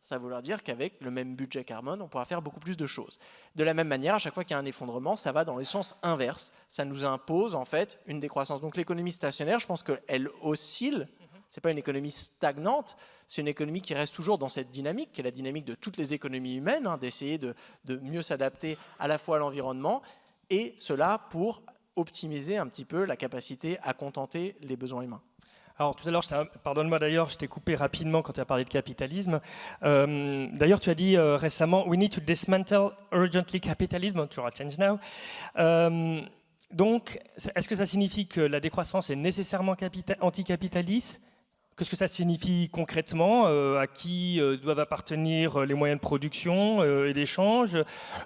Ça veut vouloir dire qu'avec le même budget carbone, on pourra faire beaucoup plus de choses. De la même manière, à chaque fois qu'il y a un effondrement, ça va dans le sens inverse. Ça nous impose en fait une décroissance. Donc l'économie stationnaire, je pense qu'elle oscille. Ce n'est pas une économie stagnante, c'est une économie qui reste toujours dans cette dynamique, qui est la dynamique de toutes les économies humaines, d'essayer de mieux s'adapter à la fois à l'environnement, et cela pour optimiser un petit peu la capacité à contenter les besoins humains. Alors tout à l'heure, pardonne-moi d'ailleurs, je t'ai coupé rapidement quand tu as parlé de capitalisme. D'ailleurs, tu as dit récemment, we need to dismantle urgently capitalism, to change now. Donc, est-ce que ça signifie que la décroissance est nécessairement anticapitaliste? qu'est-ce que ça signifie concrètement, à qui doivent appartenir les moyens de production et d'échange,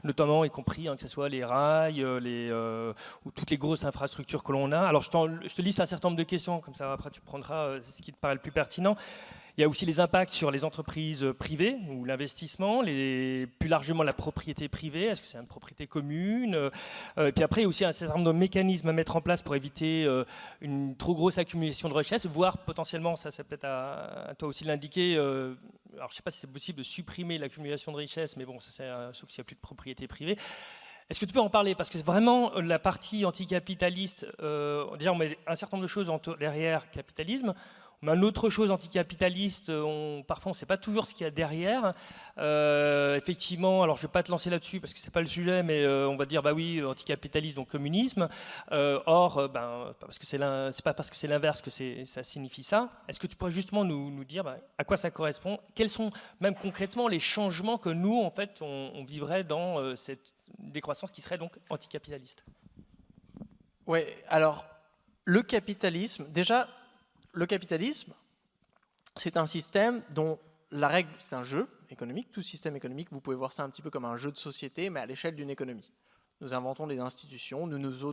notamment y compris que ce soit les rails, ou toutes les grosses infrastructures que l'on a. Alors je te liste un certain nombre de questions, comme ça après tu prendras ce qui te paraît le plus pertinent. Il y a aussi les impacts sur les entreprises privées ou l'investissement, plus largement la propriété privée, est-ce que c'est une propriété commune, et puis après il y a aussi un certain nombre de mécanismes à mettre en place pour éviter une trop grosse accumulation de richesses, voire potentiellement, ça c'est peut-être à toi aussi de l'indiquer, alors je ne sais pas si c'est possible de supprimer l'accumulation de richesses, mais bon, ça c'est sauf s'il n'y a plus de propriété privée. Est-ce que tu peux en parler? Parce que vraiment, la partie anticapitaliste, déjà on met un certain nombre de choses derrière capitalisme. Mais une autre chose anticapitaliste, parfois on ne sait pas toujours ce qu'il y a derrière. Effectivement, alors je ne vais pas te lancer là-dessus parce que ce n'est pas le sujet, mais on va dire bah oui, anticapitaliste, donc communisme. Parce que c'est pas parce que c'est l'inverse que ça signifie ça. Est-ce que tu pourrais justement nous dire à quoi ça correspond? Quels sont même concrètement les changements que nous, en fait, on vivrait dans cette décroissance qui serait donc anticapitaliste? Oui, alors le capitalisme, déjà... Le capitalisme, c'est un système dont la règle, c'est un jeu économique. Tout système économique, vous pouvez voir ça un petit peu comme un jeu de société, mais à l'échelle d'une économie. Nous inventons des institutions, nous nous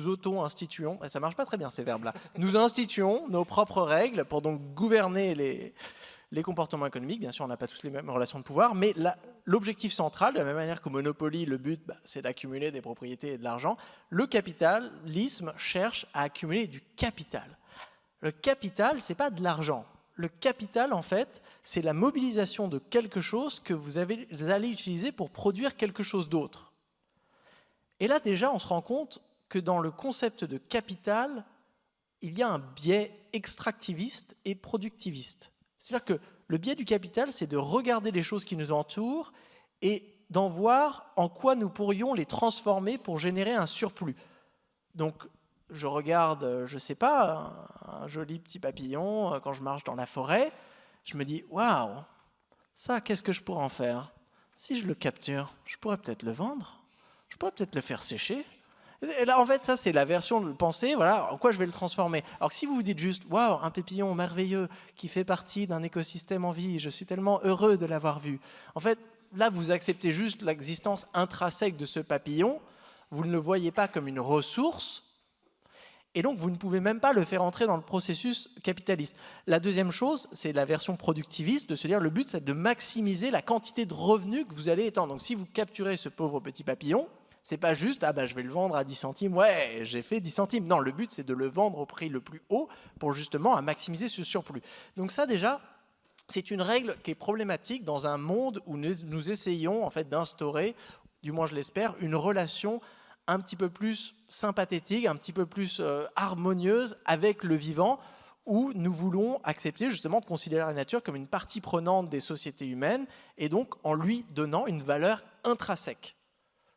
auto-instituons, ça marche pas très bien ces verbes-là, nous instituons nos propres règles pour donc gouverner les comportements économiques. Bien sûr, on n'a pas tous les mêmes relations de pouvoir, mais l'objectif central, de la même manière qu'au Monopoly, le but, c'est d'accumuler des propriétés et de l'argent, le capitalisme cherche à accumuler du capital. Le capital, ce n'est pas de l'argent. Le capital, en fait, c'est la mobilisation de quelque chose que vous allez utiliser pour produire quelque chose d'autre. Et là, déjà, on se rend compte que dans le concept de capital, il y a un biais extractiviste et productiviste. C'est-à-dire que le biais du capital, c'est de regarder les choses qui nous entourent et d'en voir en quoi nous pourrions les transformer pour générer un surplus. Donc, je regarde, je ne sais pas, un joli petit papillon quand je marche dans la forêt, je me dis « Waouh, ça, qu'est-ce que je pourrais en faire? Si je le capture, je pourrais peut-être le vendre, je pourrais peut-être le faire sécher. » Et là, en fait, ça, c'est la version de penser, voilà, en quoi je vais le transformer. Alors que si vous vous dites juste, waouh, un papillon merveilleux qui fait partie d'un écosystème en vie, je suis tellement heureux de l'avoir vu. En fait, là, vous acceptez juste l'existence intrinsèque de ce papillon, vous ne le voyez pas comme une ressource, et donc vous ne pouvez même pas le faire entrer dans le processus capitaliste. La deuxième chose, c'est la version productiviste, de se dire, le but, c'est de maximiser la quantité de revenus que vous allez étendre. Donc si vous capturez ce pauvre petit papillon, c'est pas juste, je vais le vendre à 10 centimes, ouais, j'ai fait 10 centimes. Non, le but, c'est de le vendre au prix le plus haut pour justement maximiser ce surplus. Donc ça, déjà, c'est une règle qui est problématique dans un monde où nous essayons en fait d'instaurer, du moins je l'espère, une relation un petit peu plus sympathétique, un petit peu plus harmonieuse avec le vivant, où nous voulons accepter justement de considérer la nature comme une partie prenante des sociétés humaines et donc en lui donnant une valeur intrinsèque.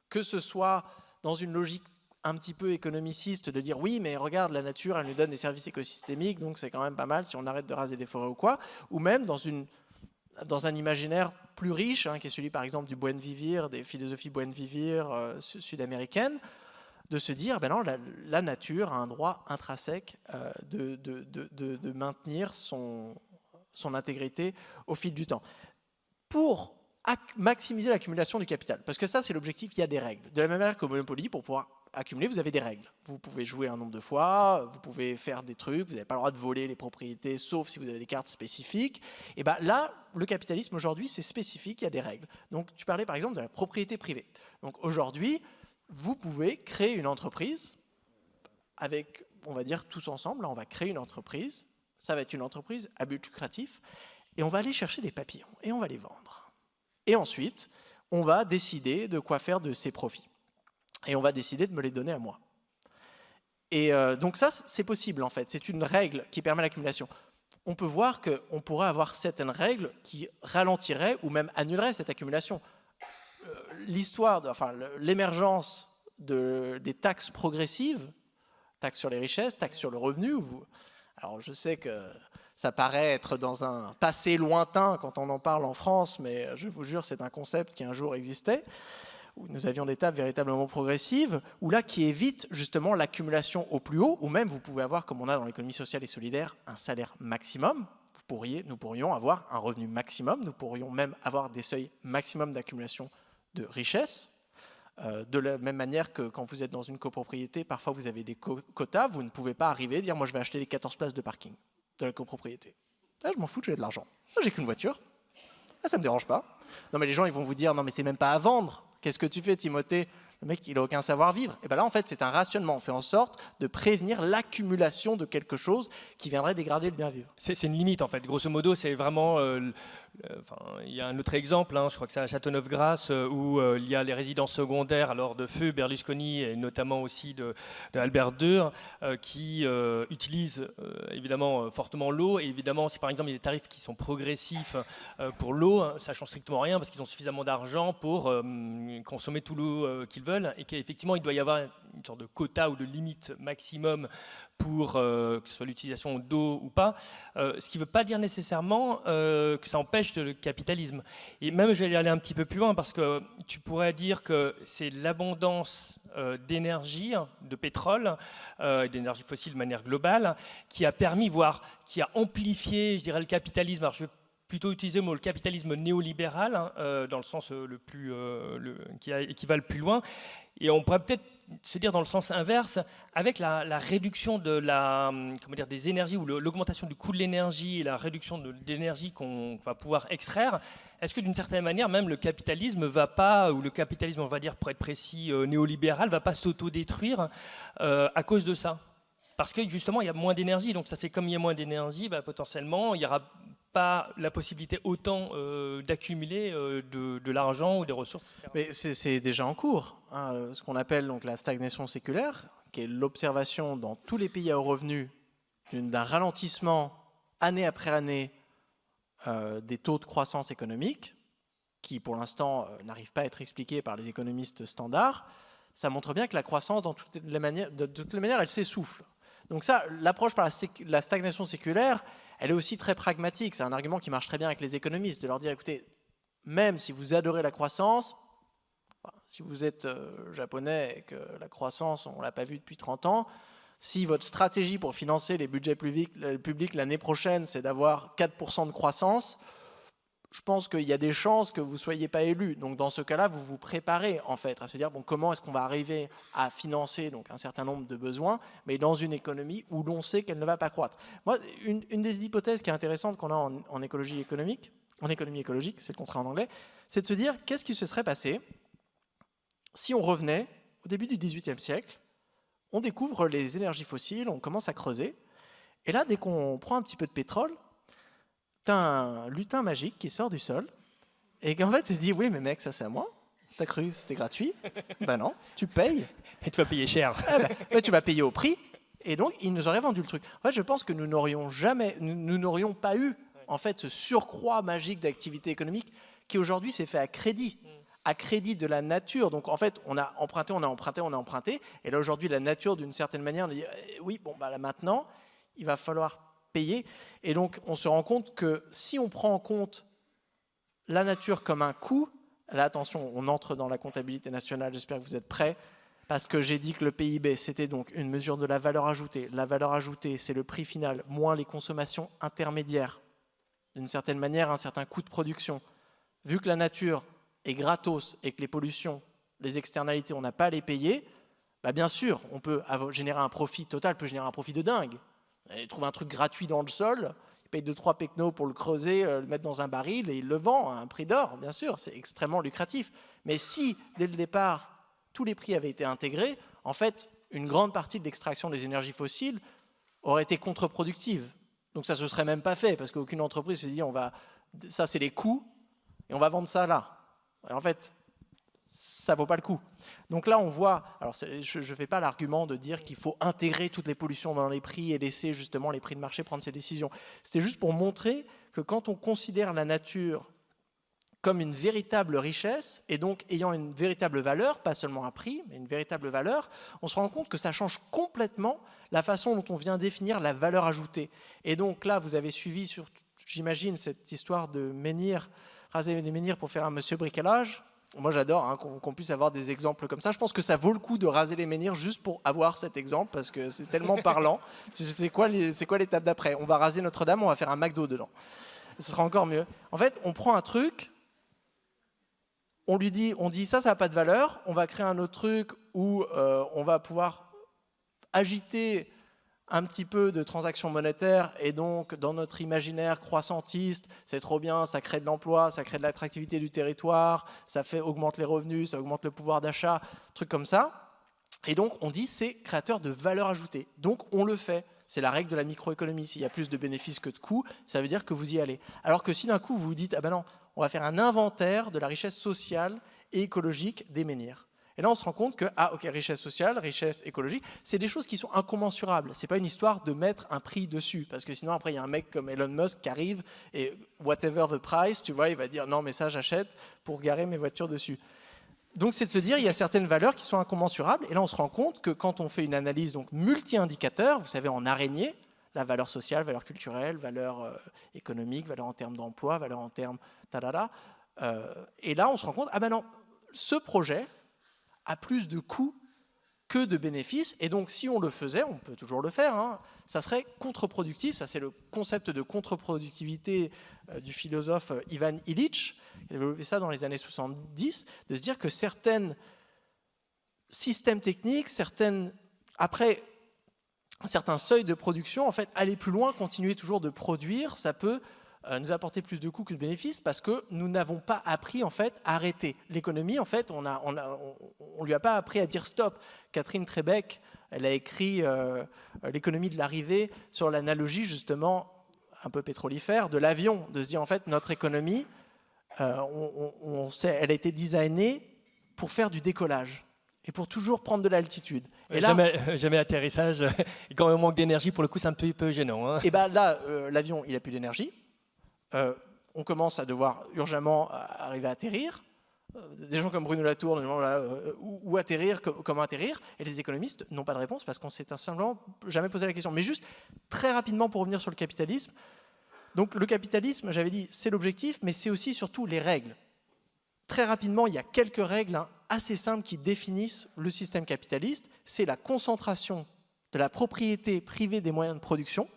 Que ce soit dans une logique un petit peu économiciste de dire oui, mais regarde, la nature, elle nous donne des services écosystémiques, donc c'est quand même pas mal si on arrête de raser des forêts ou quoi, ou même dans un imaginaire plus riche, qui est celui par exemple du buen vivir, des philosophies buen vivir sud-américaines, de se dire, ben non, la nature a un droit intrinsèque de maintenir son intégrité au fil du temps. Pour maximiser l'accumulation du capital. Parce que ça, c'est l'objectif, il y a des règles. De la même manière qu'au Monopoly, pour pouvoir accumuler, vous avez des règles. Vous pouvez jouer un nombre de fois, vous pouvez faire des trucs, vous n'avez pas le droit de voler les propriétés, sauf si vous avez des cartes spécifiques. Et bien là, le capitalisme aujourd'hui, c'est spécifique, il y a des règles. Donc tu parlais par exemple de la propriété privée. Donc aujourd'hui, vous pouvez créer une entreprise avec, on va dire tous ensemble, là, on va créer une entreprise, ça va être une entreprise à but lucratif, et on va aller chercher des papillons, et on va les vendre. Et ensuite, on va décider de quoi faire de ces profits. Et on va décider de me les donner à moi. Et donc ça, c'est possible en fait. C'est une règle qui permet l'accumulation. On peut voir qu'on pourrait avoir certaines règles qui ralentiraient ou même annuleraient cette accumulation. L'émergence des taxes progressives, taxes sur les richesses, taxes sur le revenu. Alors je sais que ça paraît être dans un passé lointain quand on en parle en France, mais je vous jure, c'est un concept qui un jour existait, où nous avions des tables véritablement progressives, ou là qui évitent justement l'accumulation au plus haut, ou même vous pouvez avoir, comme on a dans l'économie sociale et solidaire, un salaire maximum. Nous pourrions avoir un revenu maximum, nous pourrions même avoir des seuils maximum d'accumulation de richesse. De la même manière que quand vous êtes dans une copropriété, parfois vous avez des quotas, vous ne pouvez pas arriver et dire moi je vais acheter les 14 places de parking de la copropriété. Là, je m'en fous, j'ai de l'argent. Là, j'ai qu'une voiture. Là, ça ne me dérange pas. Non mais les gens ils vont vous dire non mais c'est même pas à vendre. Qu'est-ce que tu fais Timothée? Le mec, il n'a aucun savoir-vivre. Et bien là, en fait, c'est un rationnement. On fait en sorte de prévenir l'accumulation de quelque chose qui viendrait dégrader le bien-vivre. C'est une limite, en fait. Grosso modo, c'est vraiment... il y a un autre exemple, je crois que c'est à Châteauneuf-Grasse, où il y a les résidences secondaires alors de feu Berlusconi, et notamment aussi de Albert II, qui utilisent évidemment fortement l'eau. Et évidemment, si par exemple il y a des tarifs qui sont progressifs pour l'eau, ça ne change strictement rien, parce qu'ils ont suffisamment d'argent pour consommer tout l'eau qu'ils veulent, et qu'effectivement il doit y avoir une sorte de quota ou de limite maximum pour que ce soit l'utilisation d'eau ou pas, ce qui ne veut pas dire nécessairement que ça empêche le capitalisme. Et même je vais aller un petit peu plus loin, parce que tu pourrais dire que c'est l'abondance d'énergie, de pétrole, d'énergie fossile de manière globale, qui a permis, voire qui a amplifié, je dirais, le capitalisme. Alors je vais plutôt utiliser le mot le capitalisme néolibéral, dans le sens qui va le plus loin. Et on pourrait peut-être se dire dans le sens inverse, avec la réduction des énergies ou l'augmentation du coût de l'énergie et la réduction de l'énergie qu'on va pouvoir extraire, est-ce que d'une certaine manière, même le capitalisme va pas, ou le capitalisme, on va dire pour être précis, néolibéral, va pas s'autodétruire à cause de ça? Parce que justement, il y a moins d'énergie, donc ça fait comme il y a moins d'énergie, potentiellement, il n'y aura pas la possibilité autant d'accumuler de l'argent ou des ressources, etc. Mais c'est déjà en cours, ce qu'on appelle donc la stagnation séculaire, qui est l'observation dans tous les pays à haut revenu d'un ralentissement année après année des taux de croissance économique, qui pour l'instant n'arrive pas à être expliqué par les économistes standards. Ça montre bien que la croissance, de toutes les manières, elle s'essouffle. Donc ça, l'approche par la stagnation séculaire, elle est aussi très pragmatique. C'est un argument qui marche très bien avec les économistes, de leur dire, écoutez, même si vous adorez la croissance, si vous êtes japonais et que la croissance, on ne l'a pas vue depuis 30 ans, si votre stratégie pour financer les budgets publics l'année prochaine, c'est d'avoir 4% de croissance, je pense qu'il y a des chances que vous ne soyez pas élu. Donc dans ce cas-là, vous vous préparez en fait à se dire bon, comment est-ce qu'on va arriver à financer donc, un certain nombre de besoins, mais dans une économie où l'on sait qu'elle ne va pas croître. Moi, une des hypothèses qui est intéressante qu'on a en écologie économique, en économie écologique, c'est le contraire en anglais, c'est de se dire qu'est-ce qui se serait passé si on revenait au début du XVIIIe siècle, on découvre les énergies fossiles, on commence à creuser, et là, dès qu'on prend un petit peu de pétrole, t'as un lutin magique qui sort du sol et qu'en fait il se dit oui mais mec ça c'est à moi, t'as cru c'était gratuit? Ben non, tu payes et tu vas payer cher. Tu vas payer au prix, et donc il nous aurait vendu le truc. En fait je pense que nous n'aurions pas eu en fait ce surcroît magique d'activité économique qui aujourd'hui s'est fait à crédit de la nature. Donc en fait on a emprunté, et là aujourd'hui la nature d'une certaine manière dit oui bon bah là maintenant il va falloir payer. Et donc, on se rend compte que si on prend en compte la nature comme un coût, là, attention, on entre dans la comptabilité nationale, j'espère que vous êtes prêts, parce que j'ai dit que le PIB, c'était donc une mesure de la valeur ajoutée. La valeur ajoutée, c'est le prix final, moins les consommations intermédiaires. D'une certaine manière, un certain coût de production. Vu que la nature est gratos et que les pollutions, les externalités, on n'a pas à les payer, bah bien sûr, on peut générer un profit total, peut générer un profit de dingue. Il trouve un truc gratuit dans le sol, il paye 2-3 pecnos pour le creuser, le mettre dans un baril et il le vend à un prix d'or, bien sûr, c'est extrêmement lucratif. Mais si, dès le départ, tous les prix avaient été intégrés, en fait, une grande partie de l'extraction des énergies fossiles aurait été contre-productive. Donc ça ne se serait même pas fait, parce qu'aucune entreprise se dit, ça c'est les coûts, et on va vendre ça là. Et en fait, ça ne vaut pas le coup. Donc là, on voit, alors je ne fais pas l'argument de dire qu'il faut intégrer toutes les pollutions dans les prix et laisser justement les prix de marché prendre ces décisions. C'était juste pour montrer que quand on considère la nature comme une véritable richesse, et donc ayant une véritable valeur, pas seulement un prix, mais une véritable valeur, on se rend compte que ça change complètement la façon dont on vient définir la valeur ajoutée. Et donc là, vous avez suivi, j'imagine, cette histoire de menhir, raser des menhirs pour faire un monsieur bricolage. Moi, j'adore hein, qu'on puisse avoir des exemples comme ça. Je pense que ça vaut le coup de raser les menhirs juste pour avoir cet exemple, parce que c'est tellement parlant. C'est quoi l'étape d'après? On va raser Notre-Dame, on va faire un McDo dedans. Ce sera encore mieux. En fait, on prend un truc, on dit ça n'a pas de valeur, on va créer un autre truc où on va pouvoir agiter un petit peu de transactions monétaires, et donc dans notre imaginaire croissantiste, c'est trop bien, ça crée de l'emploi, ça crée de l'attractivité du territoire, ça augmente les revenus, ça augmente le pouvoir d'achat, trucs comme ça. Et donc on dit c'est créateur de valeur ajoutée. Donc on le fait. C'est la règle de la microéconomie. S'il y a plus de bénéfices que de coûts, ça veut dire que vous y allez. Alors que si d'un coup vous vous dites ah ben non, on va faire un inventaire de la richesse sociale et écologique des menhirs. Et là, on se rend compte que, richesse sociale, richesse écologique, c'est des choses qui sont incommensurables. Ce n'est pas une histoire de mettre un prix dessus. Parce que sinon, après, il y a un mec comme Elon Musk qui arrive et whatever the price, tu vois, il va dire non, mais ça, j'achète pour garer mes voitures dessus. Donc, c'est de se dire il y a certaines valeurs qui sont incommensurables. Et là, on se rend compte que quand on fait une analyse donc multi-indicateur, vous savez, en araignée, la valeur sociale, valeur culturelle, valeur économique, valeur en termes d'emploi, valeur en termes et là, on se rend compte, ah ben non, ce projet a plus de coûts que de bénéfices, et donc si on le faisait, on peut toujours le faire, hein, ça serait contre-productif. Ça, c'est le concept de contre-productivité du philosophe Ivan Illich, qui a développé ça dans les années 70, de se dire que certains systèmes techniques, après un certain seuil de production, en fait, aller plus loin, continuer toujours de produire, ça peut nous apporter plus de coûts que de bénéfices, parce que nous n'avons pas appris en fait à arrêter. L'économie, en fait, on lui a pas appris à dire stop. Catherine Trebeck, elle a écrit l'économie de l'arrivée sur l'analogie justement un peu pétrolifère de l'avion, de se dire en fait notre économie, elle a été designée pour faire du décollage et pour toujours prendre de l'altitude. Et là, jamais atterrissage. Et quand on manque d'énergie, pour le coup, c'est un peu gênant. Hein. Et ben là, l'avion, il n'a plus d'énergie. On commence à devoir urgemment arriver à atterrir. Des gens comme Bruno Latour nous demandent où atterrir, comment atterrir, et les économistes n'ont pas de réponse parce qu'on s'est simplement jamais posé la question. Mais juste très rapidement pour revenir sur le capitalisme. Donc le capitalisme, j'avais dit, c'est l'objectif, mais c'est aussi surtout les règles. Très rapidement, il y a quelques règles assez simples qui définissent le système capitaliste. C'est la concentration de la propriété privée des moyens de production,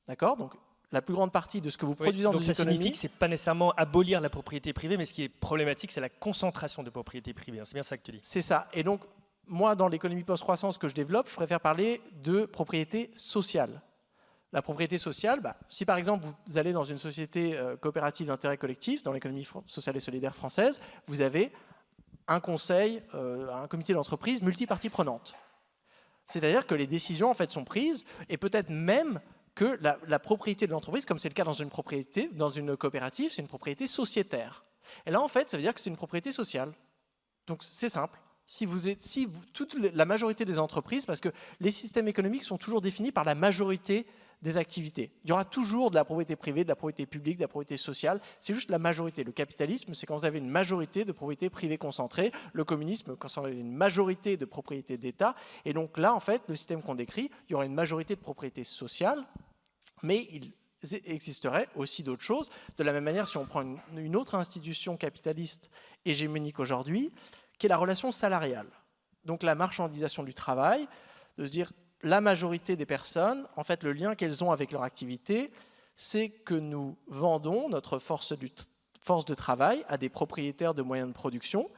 d'accord ? Donc la plus grande partie de ce que vous produisez dans une économie. Donc ça signifie que ce n'est pas nécessairement abolir la propriété privée, mais ce qui est problématique, c'est la concentration de propriété privée. C'est bien ça que tu dis. C'est ça. Et donc, moi, dans l'économie post-croissance que je développe, je préfère parler de propriété sociale. La propriété sociale, si par exemple vous allez dans une société coopérative d'intérêt collectif, dans l'économie sociale et solidaire française, vous avez un conseil, un comité d'entreprise multiparties prenantes. C'est-à-dire que les décisions en fait sont prises, et peut-être même que la propriété de l'entreprise, comme c'est le cas dans une coopérative, c'est une propriété sociétaire. Et là, en fait, ça veut dire que c'est une propriété sociale. Donc, c'est simple. La majorité des entreprises, parce que les systèmes économiques sont toujours définis par la majorité des activités. Il y aura toujours de la propriété privée, de la propriété publique, de la propriété sociale. C'est juste la majorité. Le capitalisme, c'est quand vous avez une majorité de propriété privée concentrée. Le communisme, quand vous avez une majorité de propriété d'État. Et donc là, en fait, le système qu'on décrit, il y aura une majorité de propriété sociale, mais il existerait aussi d'autres choses. De la même manière, si on prend une autre institution capitaliste hégémonique aujourd'hui, qui est la relation salariale. Donc la marchandisation du travail, de se dire la majorité des personnes, en fait, le lien qu'elles ont avec leur activité, c'est que nous vendons notre force de travail à des propriétaires de moyens de production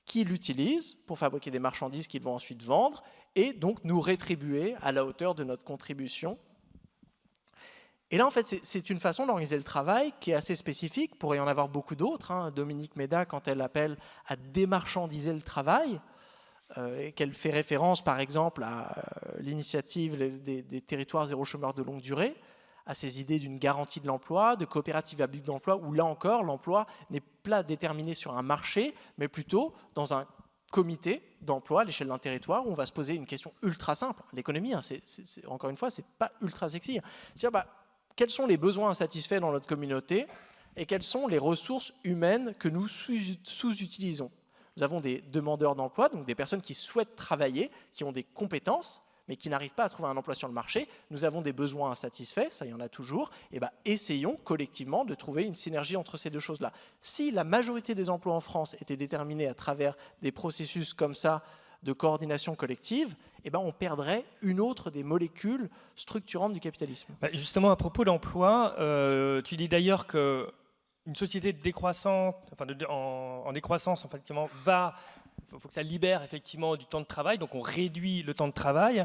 qui l'utilisent pour fabriquer des marchandises qu'ils vont ensuite vendre et donc nous rétribuer à la hauteur de notre contribution. Et là, en fait, c'est une façon d'organiser le travail qui est assez spécifique. Il pourrait y en avoir beaucoup d'autres. Dominique Méda, quand elle appelle à démarchandiser le travail, et qu'elle fait référence, par exemple, à l'initiative des territoires zéro chômeur de longue durée, à ces idées d'une garantie de l'emploi, de coopérative à but d'emploi, où là encore, l'emploi n'est pas déterminé sur un marché, mais plutôt dans un comité d'emploi à l'échelle d'un territoire où on va se poser une question ultra simple. L'économie, encore une fois, c'est pas ultra sexy. C'est-à-dire, quels sont les besoins insatisfaits dans notre communauté et quelles sont les ressources humaines que nous sous-utilisons. Nous avons des demandeurs d'emploi, donc des personnes qui souhaitent travailler, qui ont des compétences, mais qui n'arrivent pas à trouver un emploi sur le marché. Nous avons des besoins insatisfaits, ça il y en a toujours, et essayons collectivement de trouver une synergie entre ces deux choses-là. Si la majorité des emplois en France étaient déterminés à travers des processus comme ça de coordination collective, on perdrait une autre des molécules structurantes du capitalisme. Justement, à propos d'emploi, tu dis d'ailleurs que une société décroissante, en décroissance, effectivement, il faut que ça libère effectivement du temps de travail, donc on réduit le temps de travail.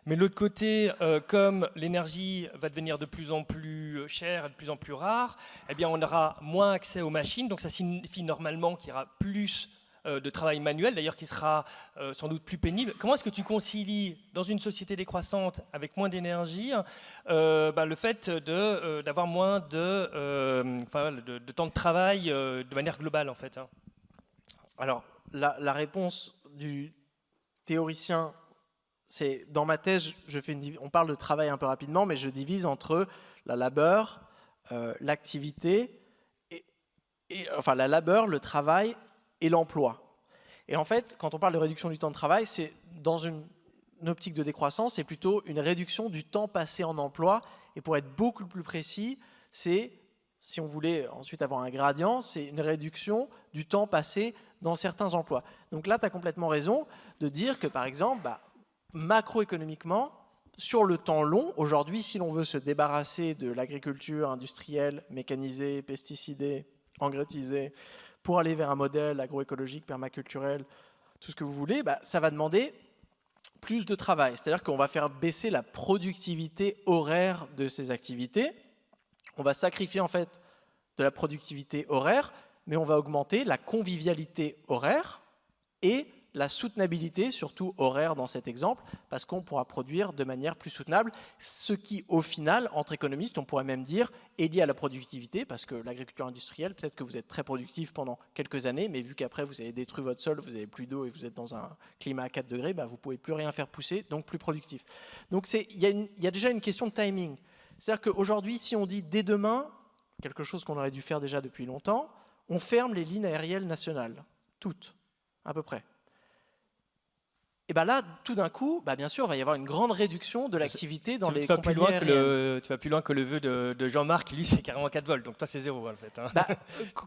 Mais de l'autre côté, comme l'énergie va devenir de plus en plus chère et de plus en plus rare, on aura moins accès aux machines, donc ça signifie normalement qu'il y aura plus de travail manuel, d'ailleurs qui sera sans doute plus pénible. Comment est-ce que tu concilies dans une société décroissante avec moins d'énergie le fait d'avoir moins de temps de travail de manière globale en fait, hein? Alors, la réponse du théoricien, c'est dans ma thèse, on parle de travail un peu rapidement, mais je divise entre la labeur, l'activité, la labeur, le travail et l'emploi. Et en fait, quand on parle de réduction du temps de travail, c'est dans une optique de décroissance, c'est plutôt une réduction du temps passé en emploi. Et pour être beaucoup plus précis, c'est, si on voulait ensuite avoir un gradient, c'est une réduction du temps passé dans certains emplois. Donc là, tu as complètement raison de dire que, par exemple, macroéconomiquement, sur le temps long, aujourd'hui, si l'on veut se débarrasser de l'agriculture industrielle, mécanisée, pesticidée, engrais-tisée, pour aller vers un modèle agroécologique, permaculturel, tout ce que vous voulez, ça va demander plus de travail. C'est-à-dire qu'on va faire baisser la productivité horaire de ces activités. On va sacrifier en fait de la productivité horaire, mais on va augmenter la convivialité horaire et la soutenabilité, surtout horaire dans cet exemple, parce qu'on pourra produire de manière plus soutenable, ce qui, au final, entre économistes, on pourrait même dire, est lié à la productivité, parce que l'agriculture industrielle, peut-être que vous êtes très productif pendant quelques années, mais vu qu'après vous avez détruit votre sol, vous n'avez plus d'eau et vous êtes dans un climat à 4 degrés, vous ne pouvez plus rien faire pousser, donc plus productif. Donc il y a déjà une question de timing. C'est-à-dire qu'aujourd'hui, si on dit dès demain, quelque chose qu'on aurait dû faire déjà depuis longtemps, on ferme les lignes aériennes nationales, toutes, à peu près. Et là, tout d'un coup, bien sûr, il va y avoir une grande réduction de l'activité dans les compagnies aériennes. Tu vas plus loin que le vœu de Jean-Marc, lui, c'est carrément 4 vols. Donc toi, c'est 0 en fait, hein.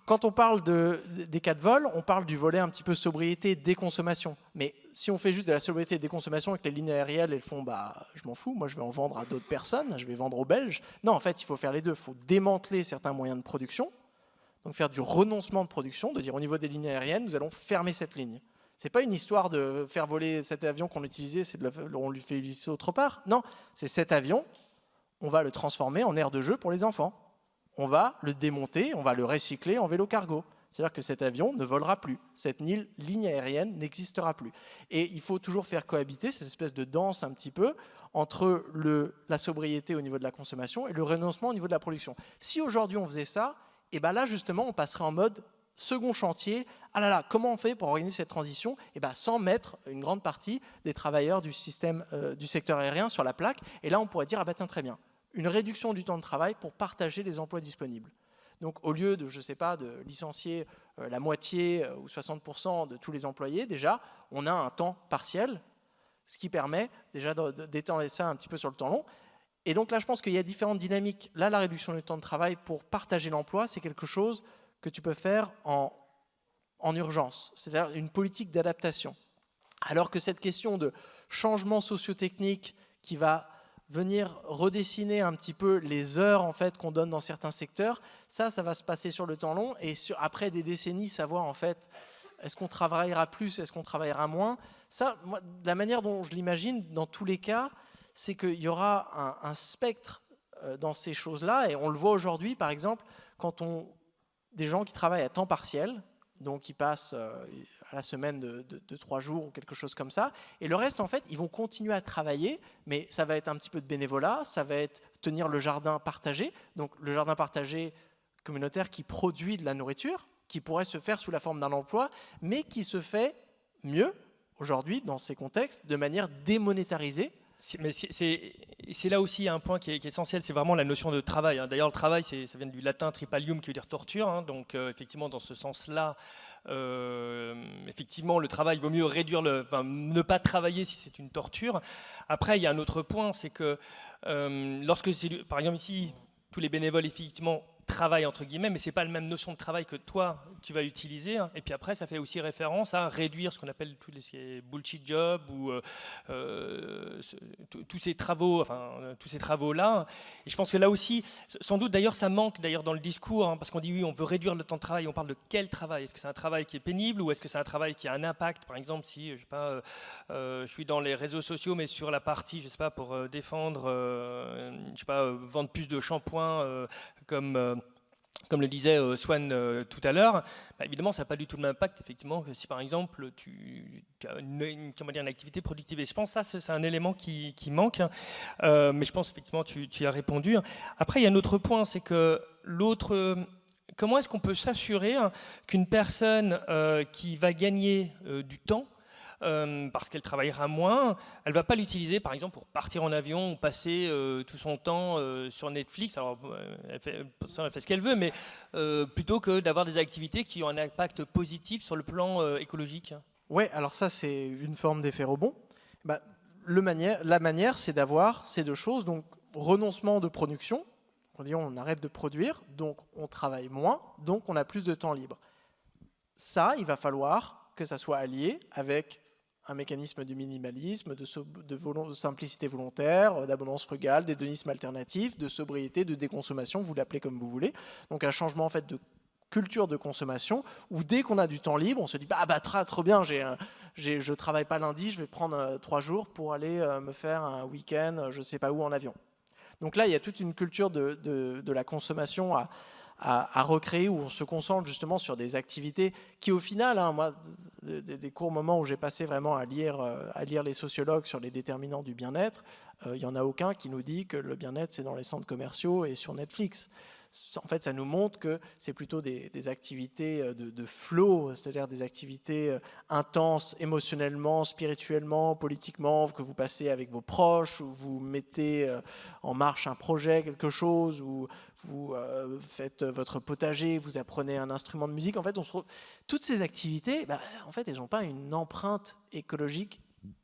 Quand on parle des 4 vols, on parle du volet un petit peu sobriété, déconsommation. Mais si on fait juste de la sobriété et déconsommation et que les lignes aériennes, elles font, je m'en fous, moi je vais en vendre à d'autres personnes, je vais vendre aux Belges. Non, en fait, il faut faire les deux. Il faut démanteler certains moyens de production, donc faire du renoncement de production, de dire au niveau des lignes aériennes, nous allons fermer cette ligne. C'est pas une histoire de faire voler cet avion qu'on utilisait, on lui fait utiliser autre part. Non, c'est cet avion, on va le transformer en aire de jeu pour les enfants. On va le démonter, on va le recycler en vélo cargo. C'est-à-dire que cet avion ne volera plus. Cette ligne aérienne n'existera plus. Et il faut toujours faire cohabiter cette espèce de danse un petit peu entre la sobriété au niveau de la consommation et le renoncement au niveau de la production. Si aujourd'hui on faisait ça, et là justement on passerait en mode second chantier, comment on fait pour organiser cette transition sans mettre une grande partie des travailleurs du secteur aérien sur la plaque. Et là, on pourrait dire, tiens, très bien, une réduction du temps de travail pour partager les emplois disponibles. Donc, au lieu de, de licencier la moitié ou 60% de tous les employés, déjà, on a un temps partiel, ce qui permet déjà d'étendre ça un petit peu sur le temps long. Et donc là, je pense qu'il y a différentes dynamiques. Là, la réduction du temps de travail pour partager l'emploi, c'est quelque chose que tu peux faire en urgence, c'est-à-dire une politique d'adaptation. Alors que cette question de changement socio-technique qui va venir redessiner un petit peu les heures en fait, qu'on donne dans certains secteurs, ça va se passer sur le temps long et après des décennies, savoir en fait, est-ce qu'on travaillera plus, est-ce qu'on travaillera moins. Ça, moi, la manière dont je l'imagine, dans tous les cas, c'est qu'il y aura un spectre dans ces choses-là et on le voit aujourd'hui, par exemple, quand des gens qui travaillent à temps partiel, donc qui passent à la semaine de 3 jours ou quelque chose comme ça, et le reste, en fait, ils vont continuer à travailler, mais ça va être un petit peu de bénévolat, ça va être tenir le jardin partagé, donc le jardin partagé communautaire qui produit de la nourriture, qui pourrait se faire sous la forme d'un emploi, mais qui se fait mieux aujourd'hui, dans ces contextes, de manière démonétarisée, C'est là aussi un point qui est essentiel, c'est vraiment la notion de travail. Hein. D'ailleurs, le travail, ça vient du latin tripalium, qui veut dire torture. Hein. Donc, effectivement, dans ce sens-là, effectivement, le travail, il vaut mieux ne pas travailler si c'est une torture. Après, il y a un autre point, c'est que lorsque, par exemple, ici, tous les bénévoles, effectivement, travail entre guillemets, mais c'est pas la même notion de travail que toi tu vas utiliser. Hein. Et puis après, ça fait aussi référence à réduire ce qu'on appelle tous les bullshit jobs ou tous ces travaux-là. Et je pense que là aussi, sans doute d'ailleurs, ça manque d'ailleurs dans le discours, hein, parce qu'on dit oui, on veut réduire le temps de travail. On parle de quel travail? Est-ce que c'est un travail qui est pénible ou est-ce que c'est un travail qui a un impact? Par exemple, si je sais pas, je suis dans les réseaux sociaux, mais sur la partie, je sais pas, pour défendre, je sais pas, vendre plus de shampoing comme le disait Swan tout à l'heure, bah, évidemment, ça n'a pas du tout le même impact, effectivement, que si par exemple tu as une activité productive. Et je pense que ça, c'est un élément qui manque. Mais je pense effectivement tu y as répondu. Après, il y a un autre point, c'est que comment est-ce qu'on peut s'assurer qu'une personne qui va gagner du temps, parce qu'elle travaillera moins, elle ne va pas l'utiliser par exemple pour partir en avion ou passer tout son temps sur Netflix. Alors elle fait ce qu'elle veut, mais plutôt que d'avoir des activités qui ont un impact positif sur le plan écologique. Ouais, alors ça c'est une forme d'effet rebond. Bah, la manière c'est d'avoir ces deux choses, donc renoncement de production, on dit on arrête de produire, donc on travaille moins, donc on a plus de temps libre. Ça, il va falloir que ça soit allié avec un mécanisme de minimalisme, de simplicité volontaire, d'abondance frugale, d'hédonisme alternatif, de sobriété, de déconsommation, vous l'appelez comme vous voulez. Donc un changement en fait de culture de consommation où dès qu'on a du temps libre, on se dit trop bien, je travaille pas lundi, je vais prendre 3 jours pour aller me faire un week-end, je sais pas où en avion. Donc là, il y a toute une culture de la consommation à recréer, où on se concentre justement sur des activités qui au final, hein, moi, des courts moments où j'ai passé vraiment à lire les sociologues sur les déterminants du bien-être, il n'y en a aucun qui nous dit que le bien-être c'est dans les centres commerciaux et sur Netflix. En fait, ça nous montre que c'est plutôt des activités de flow, c'est-à-dire des activités intenses émotionnellement, spirituellement, politiquement, que vous passez avec vos proches, ou vous mettez en marche un projet, quelque chose, ou vous faites votre potager, vous apprenez un instrument de musique. En fait, toutes ces activités, en fait, elles n'ont pas une empreinte écologique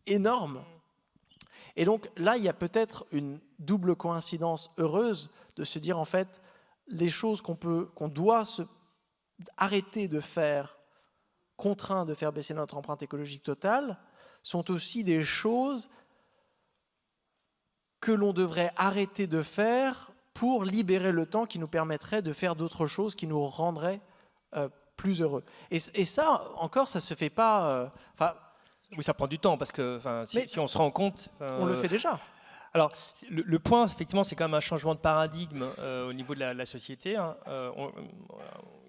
énorme. Et donc là, il y a peut-être une double coïncidence heureuse de se dire, en fait, les choses qu'on doit arrêter de faire, contraint de faire baisser notre empreinte écologique totale, sont aussi des choses que l'on devrait arrêter de faire pour libérer le temps qui nous permettrait de faire d'autres choses qui nous rendraient plus heureux. Et ça, encore, ça ne se fait pas... oui, ça prend du temps, parce que si on se rend compte... on le fait déjà. Alors, le point, effectivement, c'est quand même un changement de paradigme au niveau de la société. Hein.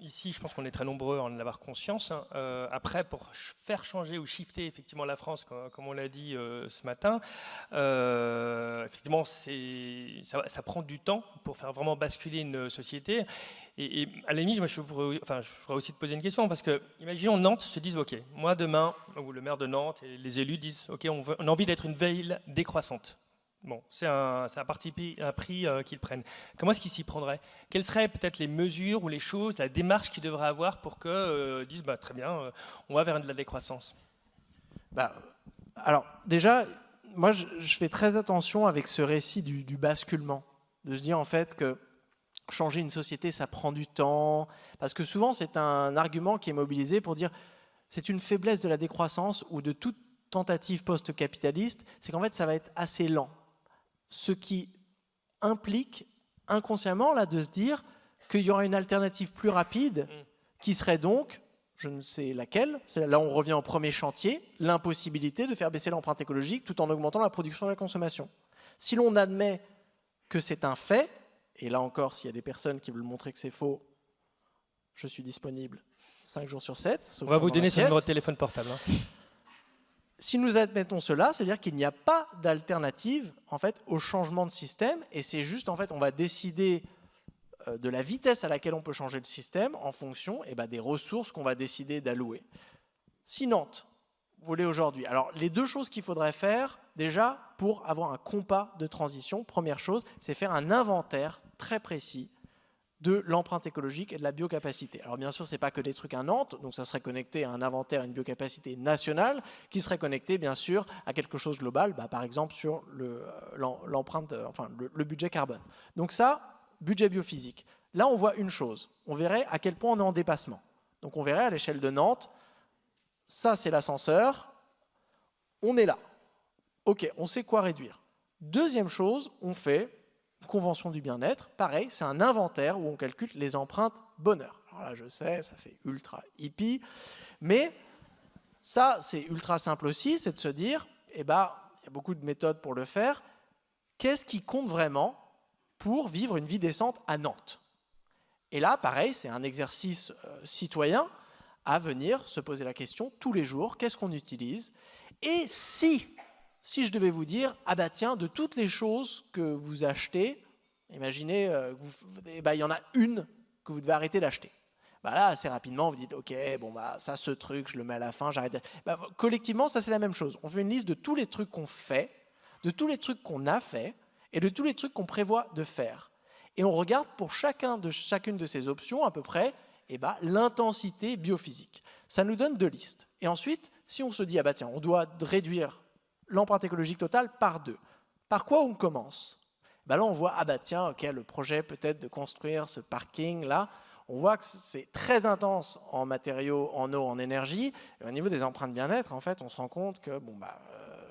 Ici, je pense qu'on est très nombreux à en avoir conscience. Hein. Après, pour faire changer ou shifter effectivement la France, comme on l'a dit ce matin, effectivement, ça prend du temps pour faire vraiment basculer une société. Et à la limite, moi, je voudrais aussi te poser une question, parce que, imaginons Nantes se dise, ok, moi demain, ou le maire de Nantes et les élus disent, ok, on a envie d'être une ville décroissante. Bon, c'est un prix qu'ils prennent. Comment est-ce qu'ils s'y prendraient? Quelles seraient peut-être les mesures ou les choses, la démarche qu'ils devraient avoir pour qu'ils disent très bien, on va vers de la décroissance? Alors déjà, moi je fais très attention avec ce récit du basculement, de se dire en fait que changer une société ça prend du temps, parce que souvent c'est un argument qui est mobilisé pour dire c'est une faiblesse de la décroissance ou de toute tentative post-capitaliste, c'est qu'en fait ça va être assez lent. Ce qui implique inconsciemment là, de se dire qu'il y aura une alternative plus rapide qui serait donc, je ne sais laquelle, là on revient au premier chantier, l'impossibilité de faire baisser l'empreinte écologique tout en augmentant la production et la consommation. Si l'on admet que c'est un fait, et là encore s'il y a des personnes qui veulent montrer que c'est faux, je suis disponible 5 jours sur 7. On va vous donner son numéro de téléphone portable. Hein. Si nous admettons cela, c'est-à-dire qu'il n'y a pas d'alternative en fait, au changement de système, et c'est juste, en fait, on va décider de la vitesse à laquelle on peut changer le système en fonction des ressources qu'on va décider d'allouer. Si Nantes voulait aujourd'hui... Alors, les deux choses qu'il faudrait faire, Déjà, pour avoir un compas de transition, première chose, c'est faire un inventaire très précis de l'empreinte écologique et de la biocapacité. Alors bien sûr, ce n'est pas que des trucs à Nantes, donc ça serait connecté à un inventaire, à une biocapacité nationale, qui serait connecté bien sûr à quelque chose de global, par exemple sur l'empreinte, le budget carbone. Donc ça, budget biophysique. Là, on voit une chose, on verrait à quel point on est en dépassement. Donc on verrait à l'échelle de Nantes, ça c'est l'ascenseur, on est là. Ok, on sait quoi réduire. Deuxième chose, on fait convention du bien-être, pareil, c'est un inventaire où on calcule les empreintes bonheur. Alors là, je sais, ça fait ultra hippie, mais ça, c'est ultra simple aussi, c'est de se dire, il y a beaucoup de méthodes pour le faire, qu'est-ce qui compte vraiment pour vivre une vie décente à Nantes? Et là, pareil, c'est un exercice citoyen à venir se poser la question tous les jours, qu'est-ce qu'on utilise? Et si je devais vous dire, tiens, de toutes les choses que vous achetez, imaginez, il y en a une que vous devez arrêter d'acheter. Là, assez rapidement, vous dites, ok, ça, ce truc, je le mets à la fin, j'arrête. Collectivement, ça, c'est la même chose. On fait une liste de tous les trucs qu'on fait, de tous les trucs qu'on a fait, et de tous les trucs qu'on prévoit de faire. Et on regarde pour chacune de ces options, à peu près, l'intensité biophysique. Ça nous donne 2 listes. Et ensuite, si on se dit, tiens, on doit réduire l'empreinte écologique totale par 2. Par quoi on commence? Là, on voit, tiens, ok, le projet peut-être de construire ce parking-là, on voit que c'est très intense en matériaux, en eau, en énergie. Et au niveau des empreintes bien-être, en fait, on se rend compte que,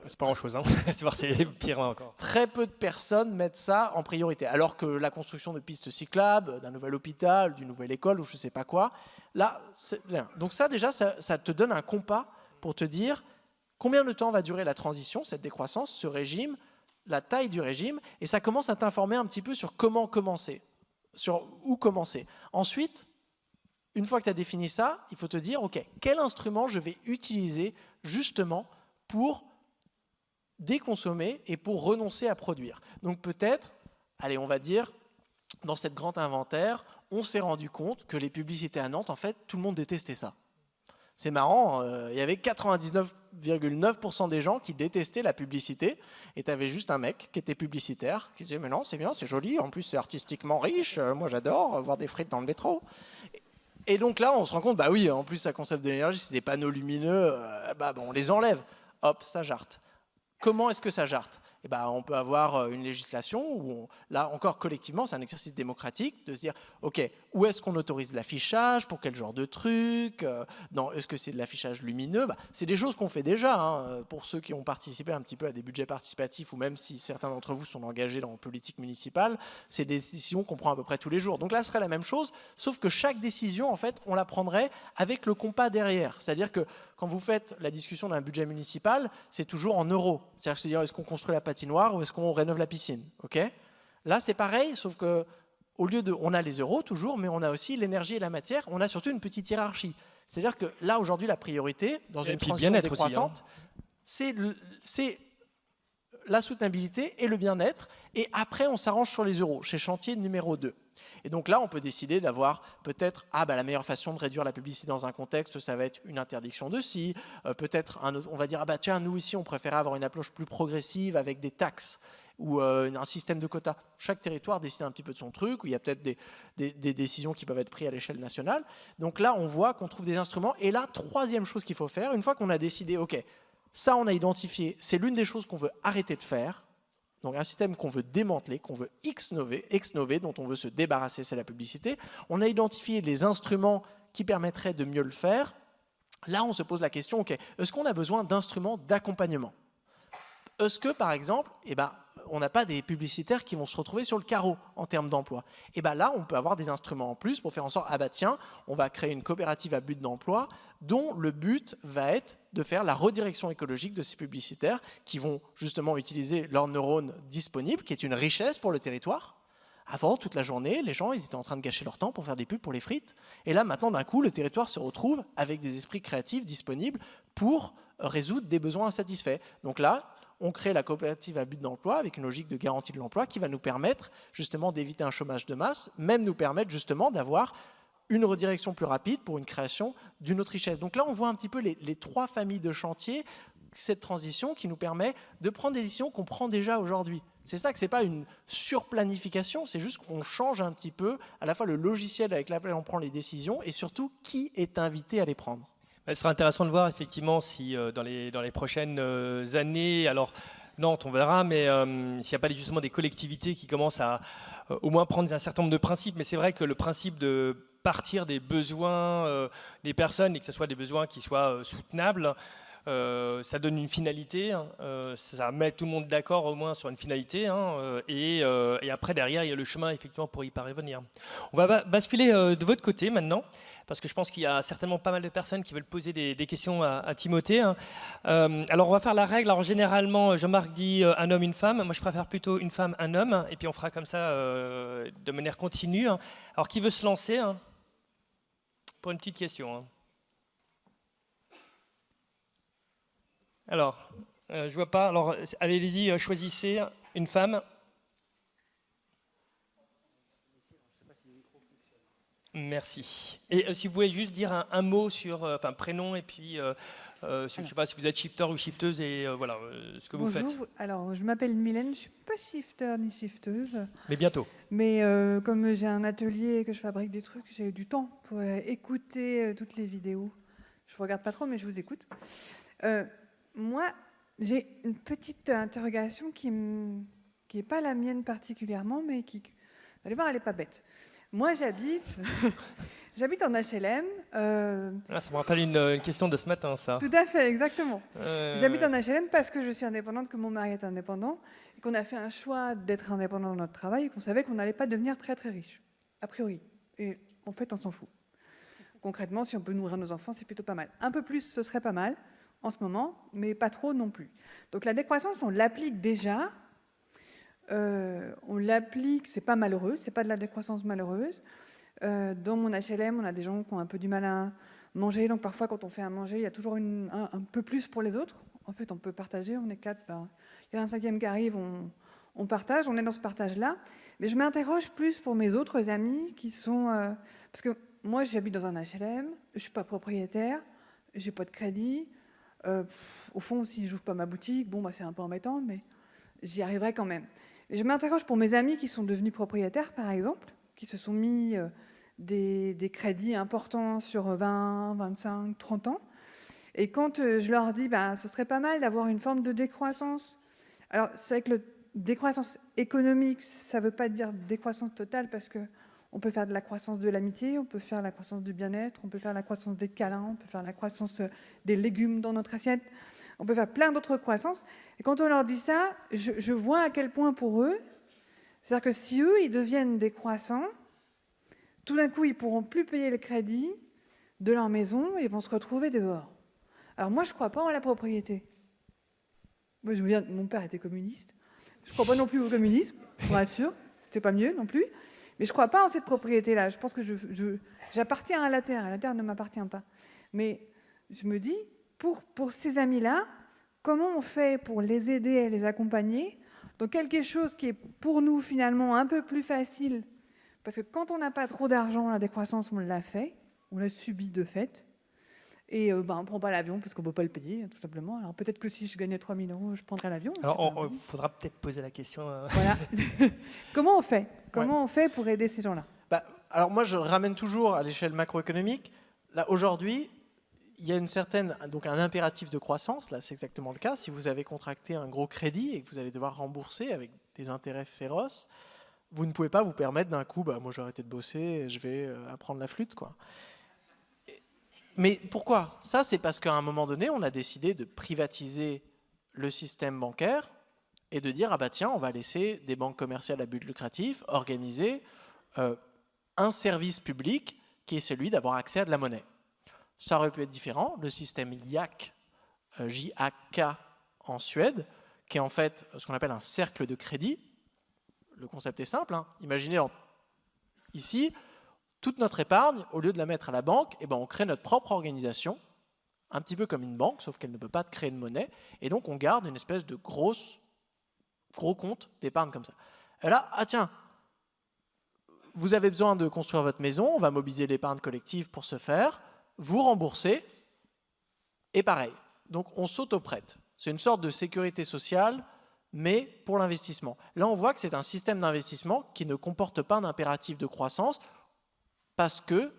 c'est pas grand-chose, hein. C'est pire encore. Très peu de personnes mettent ça en priorité. Alors que la construction de pistes cyclables, d'un nouvel hôpital, d'une nouvelle école ou je ne sais pas quoi, là, c'est bien. Donc ça, déjà, ça te donne un compas pour te dire combien de temps va durer la transition, cette décroissance, ce régime, la taille du régime, et ça commence à t'informer un petit peu sur comment commencer, sur où commencer. Ensuite, une fois que tu as défini ça, il faut te dire, ok, quel instrument je vais utiliser justement pour déconsommer et pour renoncer à produire. Donc peut-être, allez, on va dire, dans cette grande inventaire, on s'est rendu compte que les publicités à Nantes, en fait, tout le monde détestait ça. C'est marrant, il y avait 99,9% des gens qui détestaient la publicité, et tu avais juste un mec qui était publicitaire, qui disait « mais non, c'est bien, c'est joli, en plus c'est artistiquement riche, moi j'adore voir des frites dans le métro ». Et donc là, on se rend compte, oui, en plus ça consomme de l'énergie, c'est des panneaux lumineux, on les enlève, hop, ça jarte. Comment est-ce que ça jarte? On peut avoir une législation où, là encore collectivement, c'est un exercice démocratique de se dire, ok, où est-ce qu'on autorise l'affichage, pour quel genre de truc, est-ce que c'est de l'affichage lumineux? C'est des choses qu'on fait déjà, hein, pour ceux qui ont participé un petit peu à des budgets participatifs, ou même si certains d'entre vous sont engagés dans la politique municipale, c'est des décisions qu'on prend à peu près tous les jours. Donc là, ce serait la même chose, sauf que chaque décision, en fait, on la prendrait avec le compas derrière. C'est-à-dire que quand vous faites la discussion d'un budget municipal, c'est toujours en euros. C'est-à-dire, est-ce qu'on construit la patinoire ou est-ce qu'on rénove la piscine? Okay, là, c'est pareil, sauf que au lieu de, on a les euros toujours, mais on a aussi l'énergie et la matière. On a surtout une petite hiérarchie. C'est-à-dire que là, aujourd'hui, la priorité, dans une transition décroissante, c'est la soutenabilité et le bien-être. Et après, on s'arrange sur les euros, chez chantier numéro 2. Et donc là, on peut décider d'avoir peut-être, la meilleure façon de réduire la publicité dans un contexte, ça va être une interdiction de ci, peut-être, on va dire, tiens, nous ici, on préférait avoir une approche plus progressive avec des taxes ou un système de quotas. Chaque territoire décide un petit peu de son truc, où il y a peut-être des décisions qui peuvent être prises à l'échelle nationale. Donc là, on voit qu'on trouve des instruments. Et là, troisième chose qu'il faut faire, une fois qu'on a décidé, ok, ça, on a identifié, c'est l'une des choses qu'on veut arrêter de faire. Donc un système qu'on veut démanteler, qu'on veut exnover, dont on veut se débarrasser, c'est la publicité. On a identifié les instruments qui permettraient de mieux le faire. Là, on se pose la question, ok, est-ce qu'on a besoin d'instruments d'accompagnement? Est-ce que, par exemple, on n'a pas des publicitaires qui vont se retrouver sur le carreau en termes d'emploi? Là, on peut avoir des instruments en plus pour faire en sorte, tiens, on va créer une coopérative à but d'emploi dont le but va être de faire la redirection écologique de ces publicitaires qui vont justement utiliser leurs neurones disponibles, qui est une richesse pour le territoire. Avant, toute la journée, les gens ils étaient en train de gâcher leur temps pour faire des pubs pour les frites. Et là, maintenant, d'un coup, le territoire se retrouve avec des esprits créatifs disponibles pour résoudre des besoins insatisfaits. Donc là, on crée la coopérative à but d'emploi avec une logique de garantie de l'emploi qui va nous permettre justement d'éviter un chômage de masse, même nous permettre justement d'avoir une redirection plus rapide pour une création d'une autre richesse. Donc là, on voit un petit peu les 3 familles de chantiers cette transition qui nous permet de prendre des décisions qu'on prend déjà aujourd'hui. C'est ça que ce n'est pas une surplanification, c'est juste qu'on change un petit peu à la fois le logiciel avec lequel on prend les décisions et surtout qui est invité à les prendre. Ce sera intéressant de voir effectivement si dans les prochaines années, alors Nantes on verra, mais s'il n'y a pas justement des collectivités qui commencent à au moins prendre un certain nombre de principes. Mais c'est vrai que le principe de partir des besoins des personnes et que ce soit des besoins qui soient soutenables, ça donne une finalité, ça met tout le monde d'accord au moins sur une finalité, et après derrière il y a le chemin effectivement pour y parvenir. On va basculer de votre côté maintenant, parce que je pense qu'il y a certainement pas mal de personnes qui veulent poser des questions à Timothée. Alors on va faire la règle. Alors généralement Jean-Marc dit un homme, une femme. Moi je préfère plutôt une femme, un homme, et puis on fera comme ça de manière continue. Alors qui veut se lancer pour une petite question? Alors, je vois pas. Alors, allez-y, choisissez une femme. Merci. Et si vous pouvez juste dire un mot sur, prénom et puis, je ne sais pas si vous êtes shifter ou shifteuse et voilà ce que vous faites. Bonjour, alors je m'appelle Mylène, je ne suis pas shifter ni shifteuse. Mais bientôt. Mais comme j'ai un atelier et que je fabrique des trucs, j'ai du temps pour écouter toutes les vidéos. Je ne regarde pas trop, mais je vous écoute. Moi, j'ai une petite interrogation qui n'est pas la mienne particulièrement, mais qui, vous allez voir, elle n'est pas bête. Moi, j'habite en HLM. Ça me rappelle une question de ce matin, ça. Tout à fait, exactement. J'habite en HLM parce que je suis indépendante, que mon mari est indépendant, et qu'on a fait un choix d'être indépendant dans notre travail, et qu'on savait qu'on n'allait pas devenir très très riche, a priori. Et en fait, on s'en fout. Concrètement, si on peut nourrir nos enfants, c'est plutôt pas mal. Un peu plus, ce serait pas mal en ce moment, mais pas trop non plus. Donc la décroissance, on l'applique déjà. On l'applique, c'est pas malheureux, c'est pas de la décroissance malheureuse. Dans mon HLM, on a des gens qui ont un peu du mal à manger, donc parfois quand on fait à manger, il y a toujours un peu plus pour les autres. En fait, on peut partager, on est 4, il y a un 5e qui arrive, on partage, on est dans ce partage-là. Mais je m'interroge plus pour mes autres amis qui sont... parce que moi, j'habite dans un HLM, je suis pas propriétaire, j'ai pas de crédit. Au fond, si je n'ouvre pas ma boutique, c'est un peu embêtant, mais j'y arriverai quand même. Et je m'interroge pour mes amis qui sont devenus propriétaires, par exemple, qui se sont mis des crédits importants sur 20, 25, 30 ans. Et quand je leur dis, ce serait pas mal d'avoir une forme de décroissance. Alors, c'est vrai que décroissance économique, ça ne veut pas dire décroissance totale, parce qu'on peut faire de la croissance de l'amitié, on peut faire la croissance du bien-être, on peut faire la croissance des câlins, on peut faire la croissance des légumes dans notre assiette. On peut faire plein d'autres croissances. Et quand on leur dit ça, je vois à quel point pour eux, c'est-à-dire que si eux, ils deviennent décroissants, tout d'un coup, ils ne pourront plus payer le crédit de leur maison et ils vont se retrouver dehors. Alors moi, je ne crois pas en la propriété. Moi, je me dis, mon père était communiste. Je ne crois pas non plus au communisme, je vous rassure. C'était pas mieux non plus. Mais je ne crois pas en cette propriété-là. Je pense que j'appartiens à la terre ne m'appartient pas. Mais je me dis, pour ces amis-là, comment on fait pour les aider et les accompagner dans quelque chose qui est pour nous finalement un peu plus facile? Parce que quand on n'a pas trop d'argent, la décroissance, on l'a fait, on l'a subi de fait. Et on ne prend pas l'avion parce qu'on ne peut pas le payer, tout simplement. Alors peut-être que si je gagnais 3 000 €, je prendrais l'avion. Alors il faudra peut-être poser la question. Voilà. Comment on fait? Comment on fait pour aider ces gens-là? Alors moi, je ramène toujours à l'échelle macroéconomique. Là, aujourd'hui, il y a un impératif de croissance, là c'est exactement le cas. Si vous avez contracté un gros crédit et que vous allez devoir rembourser avec des intérêts féroces, vous ne pouvez pas vous permettre d'un coup, moi j'ai arrêté de bosser et je vais apprendre la flûte, quoi. Mais pourquoi? Ça, c'est parce qu'à un moment donné, on a décidé de privatiser le système bancaire et de dire, tiens, on va laisser des banques commerciales à but lucratif organiser un service public qui est celui d'avoir accès à de la monnaie. Ça aurait pu être différent. Le système JAK, J-A-K en Suède, qui est en fait ce qu'on appelle un cercle de crédit. Le concept est simple. Imaginez ici, toute notre épargne, au lieu de la mettre à la banque, on crée notre propre organisation, un petit peu comme une banque, sauf qu'elle ne peut pas créer de monnaie. Et donc, on garde une espèce de gros compte d'épargne comme ça. Et là, tiens, vous avez besoin de construire votre maison, on va mobiliser l'épargne collective pour ce faire. Vous remboursez, et pareil. Donc on s'auto-prête. C'est une sorte de sécurité sociale, mais pour l'investissement. Là, on voit que c'est un système d'investissement qui ne comporte pas d'impératif de croissance parce que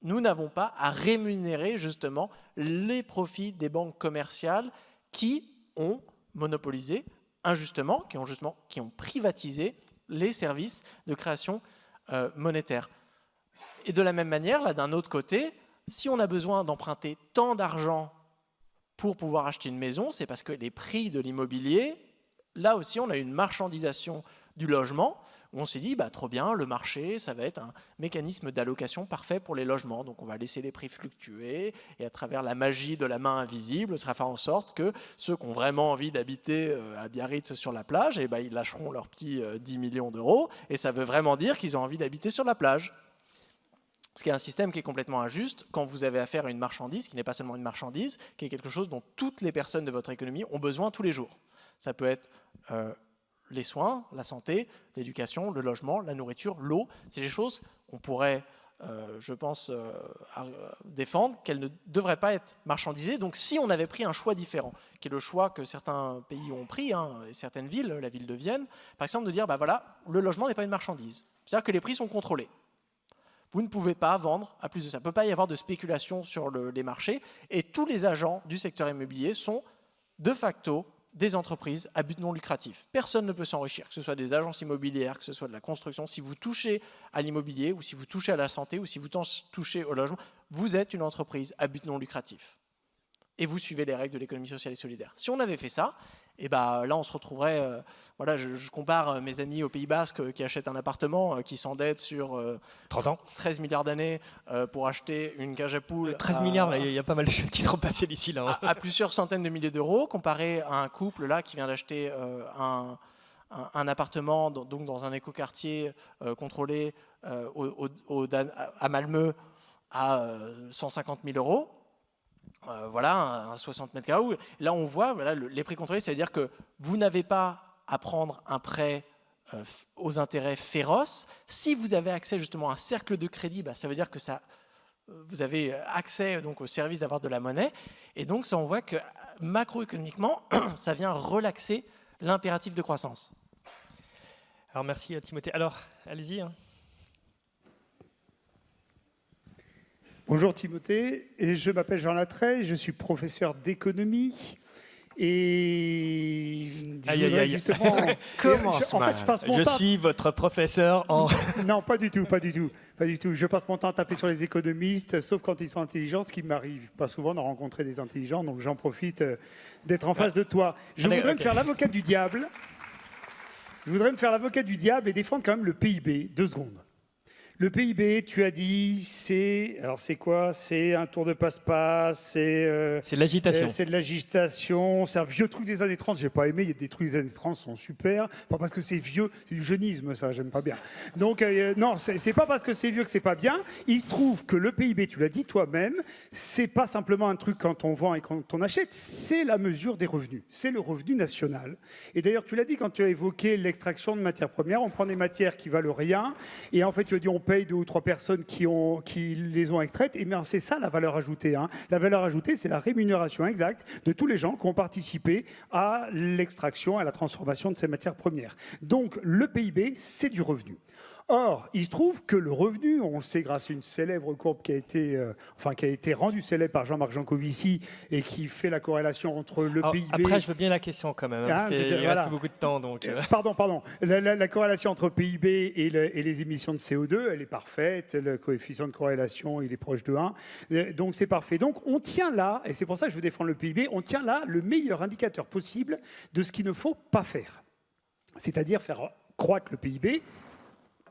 nous n'avons pas à rémunérer justement les profits des banques commerciales qui ont monopolisé injustement, qui ont privatisé les services de création monétaire. Et de la même manière, là, d'un autre côté, si on a besoin d'emprunter tant d'argent pour pouvoir acheter une maison, c'est parce que les prix de l'immobilier, là aussi, on a une marchandisation du logement, où on s'est dit, bah, trop bien, le marché, ça va être un mécanisme d'allocation parfait pour les logements. Donc on va laisser les prix fluctuer, et à travers la magie de la main invisible, ça va faire en sorte que ceux qui ont vraiment envie d'habiter à Biarritz sur la plage, eh ben, ils lâcheront leurs petits 10 millions d'euros, et ça veut vraiment dire qu'ils ont envie d'habiter sur la plage. Ce qui est un système qui est complètement injuste quand vous avez affaire à une marchandise, qui n'est pas seulement une marchandise, qui est quelque chose dont toutes les personnes de votre économie ont besoin tous les jours. Ça peut être les soins, la santé, l'éducation, le logement, la nourriture, l'eau. C'est des choses qu'on pourrait, je pense, défendre, qu'elles ne devraient pas être marchandisées. Donc si on avait pris un choix différent, qui est le choix que certains pays ont pris, et certaines villes, la ville de Vienne, par exemple, de dire, bah voilà, le logement n'est pas une marchandise. C'est-à-dire que les prix sont contrôlés. Vous ne pouvez pas vendre à plus de ça. Il ne peut pas y avoir de spéculation sur les marchés. Et tous les agents du secteur immobilier sont de facto des entreprises à but non lucratif. Personne ne peut s'enrichir, que ce soit des agences immobilières, que ce soit de la construction. Si vous touchez à l'immobilier, ou si vous touchez à la santé, ou si vous touchez au logement, vous êtes une entreprise à but non lucratif. Et vous suivez les règles de l'économie sociale et solidaire. Si on avait fait ça, et bah, là on se retrouverait, voilà, je compare mes amis au Pays Basque qui achètent un appartement, qui s'endettent sur 30 ans. 13 milliards d'années pour acheter une cage à poules. 13 milliards, il y a pas mal de choses qui seront passées d'ici là. Hein. À plusieurs centaines de milliers d'euros, comparé à un couple là qui vient d'acheter un appartement donc dans un écoquartier contrôlé à Malmö à 150 000 euros. Voilà, un 60 mètres carrés. Là, on voit voilà, les prix contrôlés, c'est-à-dire que vous n'avez pas à prendre un prêt aux intérêts féroces. Si vous avez accès justement à un cercle de crédit, bah, ça veut dire que vous avez accès donc, au service d'avoir de la monnaie. Et donc, ça, on voit que macroéconomiquement, ça vient relaxer l'impératif de croissance. Alors, merci Timothée. Alors, allez-y. Hein. Bonjour Timothée, et je m'appelle Jean Latreille, je suis professeur d'économie et justement, je suis votre professeur en... Non, pas du tout. Je passe mon temps à taper sur les économistes, sauf quand ils sont intelligents, ce qui m'arrive pas souvent de rencontrer des intelligents, donc j'en profite d'être en face de toi. Je voudrais me faire l'avocat du diable. Et défendre quand même le PIB. 2 secondes. Le PIB, tu as dit, c'est quoi? C'est un tour de passe-passe, c'est de l'agitation. C'est de l'agitation, c'est un vieux truc des années 30, j'ai pas aimé, il y a des trucs des années 30 qui sont super, pas parce que c'est vieux, c'est du jeunisme ça, j'aime pas bien. Donc non, c'est pas parce que c'est vieux que c'est pas bien, il se trouve que le PIB, tu l'as dit toi-même, c'est pas simplement un truc quand on vend et quand on achète, c'est la mesure des revenus, c'est le revenu national. Et d'ailleurs, tu l'as dit quand tu as évoqué l'extraction de matières premières, on prend des matières qui valent rien, et en fait tu as dit on paye 2 ou 3 personnes qui les ont extraites, et bien c'est ça la valeur ajoutée. Hein. La valeur ajoutée, c'est la rémunération exacte de tous les gens qui ont participé à l'extraction, à la transformation de ces matières premières. Donc le PIB, c'est du revenu. Or, il se trouve que le revenu, on le sait grâce à une célèbre courbe qui a été rendue célèbre par Jean-Marc Jancovici et qui fait la corrélation entre le PIB... Après, je veux bien la question quand même, parce qu'il reste beaucoup de temps. Donc... Pardon. La corrélation entre PIB et les émissions de CO2, elle est parfaite. Le coefficient de corrélation, il est proche de 1. Donc, c'est parfait. Donc, on tient là, et c'est pour ça que je veux défendre le PIB, on tient là le meilleur indicateur possible de ce qu'il ne faut pas faire. C'est-à-dire faire croître le PIB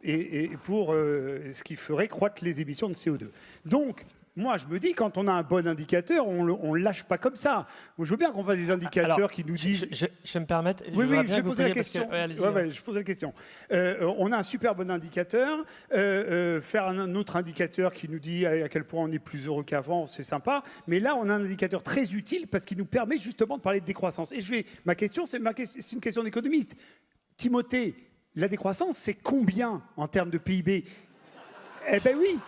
et pour ce qui ferait croître les émissions de CO2. Donc, moi, je me dis, quand on a un bon indicateur, on ne le lâche pas comme ça. Je veux bien qu'on fasse des indicateurs qui nous disent... Je me permets... Oui, je vais poser la question. Je pose la question. On a un super bon indicateur. Faire un autre indicateur qui nous dit à quel point on est plus heureux qu'avant, c'est sympa. Mais là, on a un indicateur très utile parce qu'il nous permet justement de parler de décroissance. Et ma question, c'est une question d'économiste. Timothée, la décroissance, c'est combien en termes de PIB? Eh bien oui.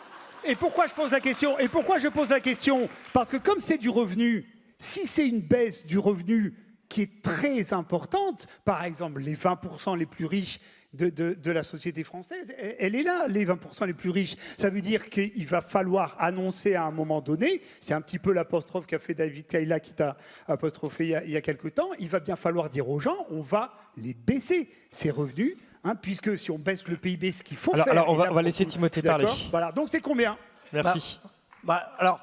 Et pourquoi je pose la question? Parce que comme c'est du revenu, Si c'est une baisse du revenu qui est très importante, par exemple les 20% les plus riches de la société française, elle est là, les 20% les plus riches. Ça veut dire qu'il va falloir annoncer à un moment donné, c'est un petit peu l'apostrophe qu'a fait David Kaila qui t'a apostrophé il y a quelque temps, il va bien falloir dire aux gens, on va les baisser, ces revenus, hein, puisque si on baisse le PIB, ce qu'il faut faire... Alors on va laisser Timothée parler. Voilà, donc c'est combien? Merci. Alors,